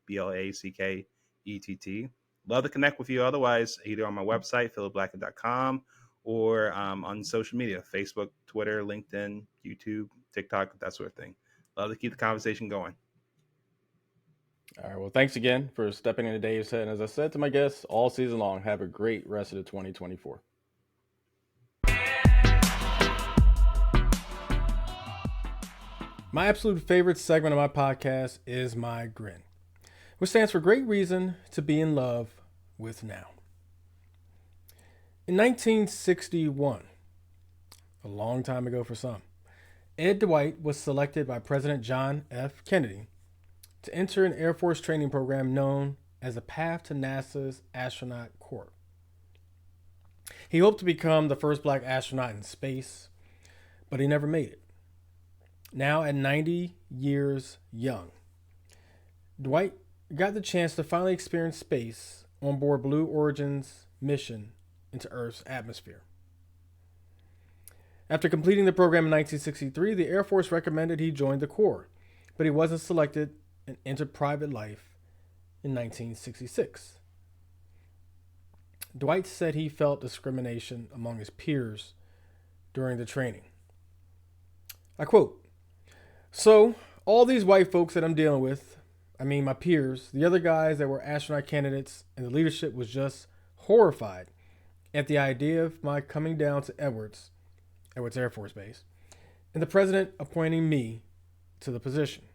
Love to connect with you otherwise, either on my website, philipblackett.com, or on social media: Facebook, Twitter, LinkedIn, YouTube, TikTok, that sort of thing. Love to keep the conversation going. All right. Well, thanks again for stepping into Dave's head. And as I said to my guests all season long, have a great rest of the 2024. My absolute favorite segment of my podcast is my GRIN, which stands for Great Reason to Be in Love with Now. In 1961, a long time ago for some, Ed Dwight was selected by President John F. Kennedy to enter an Air Force training program known as the Path to NASA's Astronaut Corps. He hoped to become the first black astronaut in space, but he never made it. Now at 90 years young, Dwight got the chance to finally experience space on board Blue Origin's mission into Earth's atmosphere. After completing the program in 1963, the Air Force recommended he join the Corps, but he wasn't selected and entered private life in 1966. Dwight said he felt discrimination among his peers during the training. I quote, "So, all these white folks that I'm dealing with, I mean my peers, the other guys that were astronaut candidates, and the leadership was just horrified at the idea of my coming down to Edwards Air Force Base, and the president appointing me to the position.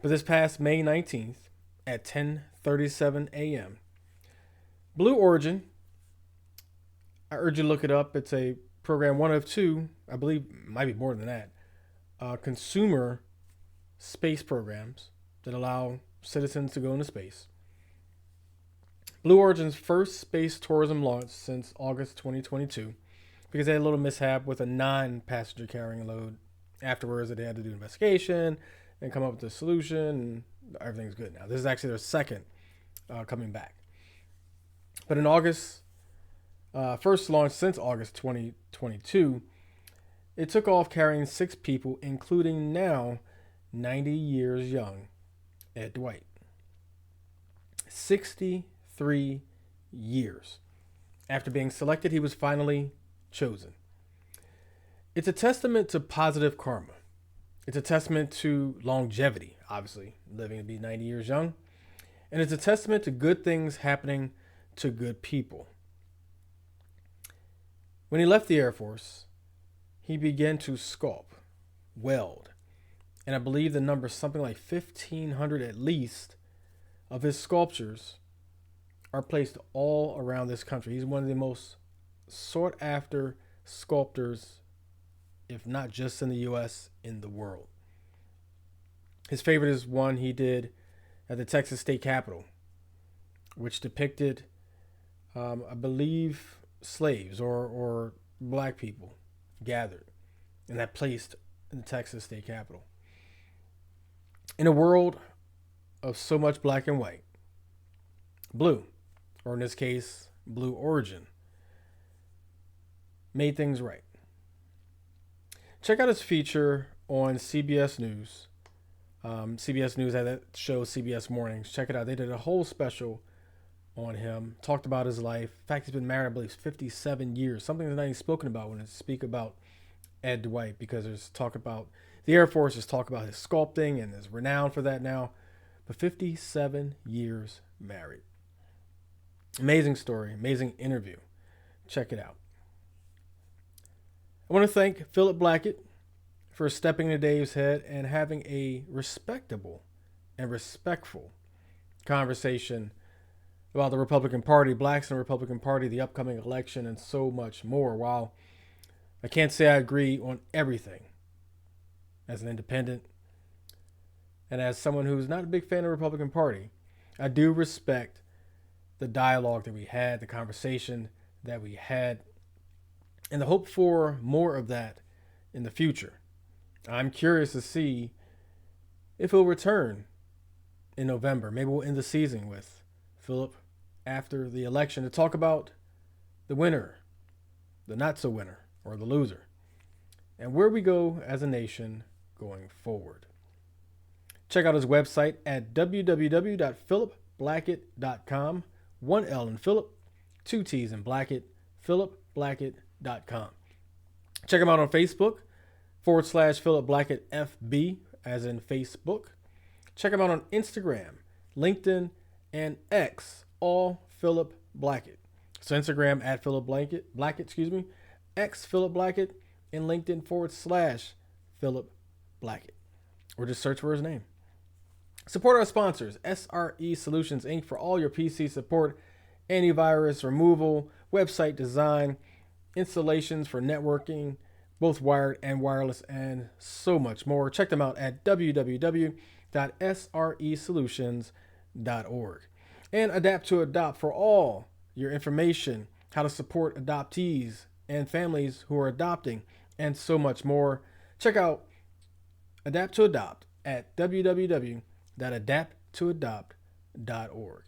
But this past May 19th at 10:37 a.m., Blue Origin, I urge you to look it up. It's a program, one of two, I believe, might be more than that, consumer space programs that allow citizens to go into space. Blue Origin's first space tourism launch since August 2022, because they had a little mishap with a non-passenger carrying load afterwards that they had to do an investigation and come up with a solution, and everything's good now. This is actually their second coming back. But in August, first launched since August 2022, it took off carrying 6 people, including now 90 years young Ed Dwight. 63 years after being selected, he was finally chosen. It's a testament to positive karma. It's a testament to longevity, obviously, living to be 90 years young. And it's a testament to good things happening to good people. When he left the Air Force, he began to sculpt, weld, and I believe the number is something like 1,500 at least of his sculptures are placed all around this country. He's one of the most sought after sculptors, if not just in the U.S., in the world. His favorite is one he did at the Texas State Capitol, which depicted, I believe, slaves or black people gathered and that placed in the Texas State Capitol. In a world of so much black and white, Blue, or in this case, Blue Origin, made things right. Check out his feature on CBS News. CBS News had that show, CBS Mornings. Check it out. They did a whole special on him, talked about his life. In fact, he's been married, I believe, 57 years. Something that's not even spoken about when they speak about Ed Dwight, because there's talk about The Air Force is talk about his sculpting and is renowned for that now. But 57 years married. Amazing story, amazing interview. Check it out. I want to thank Philip Blackett for stepping into Dave's head and having a respectable and respectful conversation about the Republican Party, blacks in the Republican Party, the upcoming election, and so much more. While I can't say I agree on everything as an independent and as someone who's not a big fan of the Republican Party, I do respect the dialogue that we had, the conversation that we had, and the hope for more of that in the future. I'm curious to see if he'll return in November. Maybe we'll end the season with Philip after the election to talk about the winner, the not so winner, or the loser, and where we go as a nation going forward. Check out his website at www.philipblackett.com. 1 L in Philip, 2 T's in Blackett, philipblackett.com. Check him out on Facebook, /Philip Blackett FB, as in Facebook. Check him out on Instagram, LinkedIn, and X, all Philip Blackett. So Instagram at Philip Blackett, X Philip Blackett, and LinkedIn /Philip Blackett. Or just search for his name. Support our sponsors, SRE Solutions Inc. for all your PC support, antivirus removal, website design, installations for networking, both wired and wireless, and so much more. Check them out at www.sresolutions.org. And Adapt to Adopt for all your information, how to support adoptees and families who are adopting, and so much more. Check out Adapt to Adopt at www.adapttoadopt.org.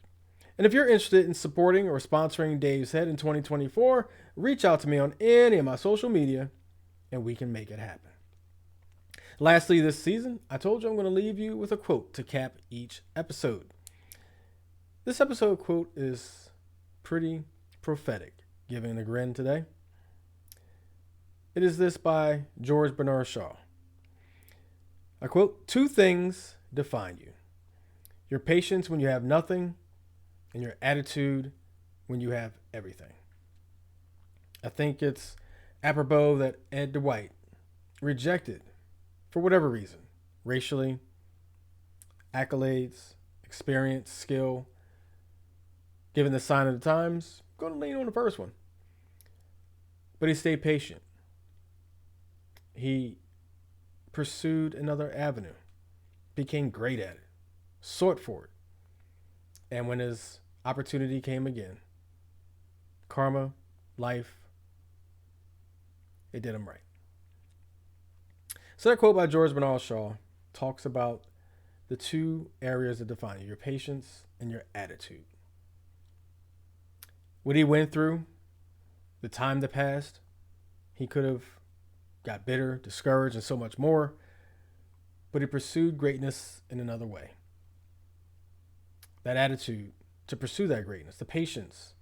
And if you're interested in supporting or sponsoring Dave's Head in 2024, reach out to me on any of my social media and we can make it happen. Lastly, this season, I told you I'm going to leave you with a quote to cap each episode. This episode quote is pretty prophetic, giving the GRIN today. It is this by George Bernard Shaw. I quote, "Two things define you. Your patience when you have nothing, and your attitude when you have everything." I think it's apropos that Ed Dwight rejected, for whatever reason, racially, accolades, experience, skill, given the sign of the times, I'm going to lean on the first one. But he stayed patient. He pursued another avenue, became great at it, sought for it. And when his opportunity came again, karma, life, it did him right. So that quote by George Bernard Shaw talks about the two areas that define you, your patience and your attitude. What he went through, the time that passed, he could have got bitter, discouraged, and so much more, but he pursued greatness in another way. That attitude to pursue that greatness, the patience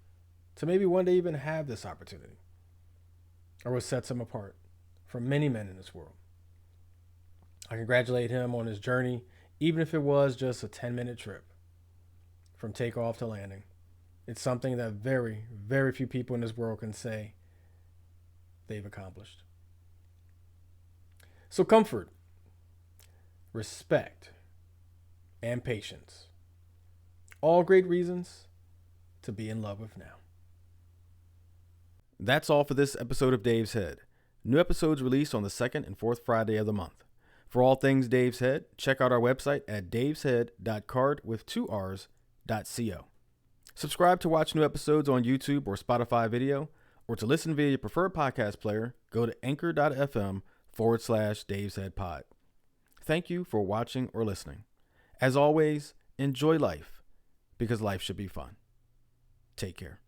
to maybe one day even have this opportunity, are what sets him apart from many men in this world. I congratulate him on his journey, even if it was just a 10-minute trip from takeoff to landing. It's something that very, very few people in this world can say they've accomplished. So comfort, respect, and patience, all great reasons to be in love with now. That's all for this episode of Dave's Head. New episodes released on the second and fourth Friday of the month. For all things Dave's Head, check out our website at daveshead.card.co. Subscribe to watch new episodes on YouTube or Spotify video, or to listen via your preferred podcast player, go to anchor.fm/Dave's Head Pod. Thank you for watching or listening. As always, enjoy life, because life should be fun. Take care.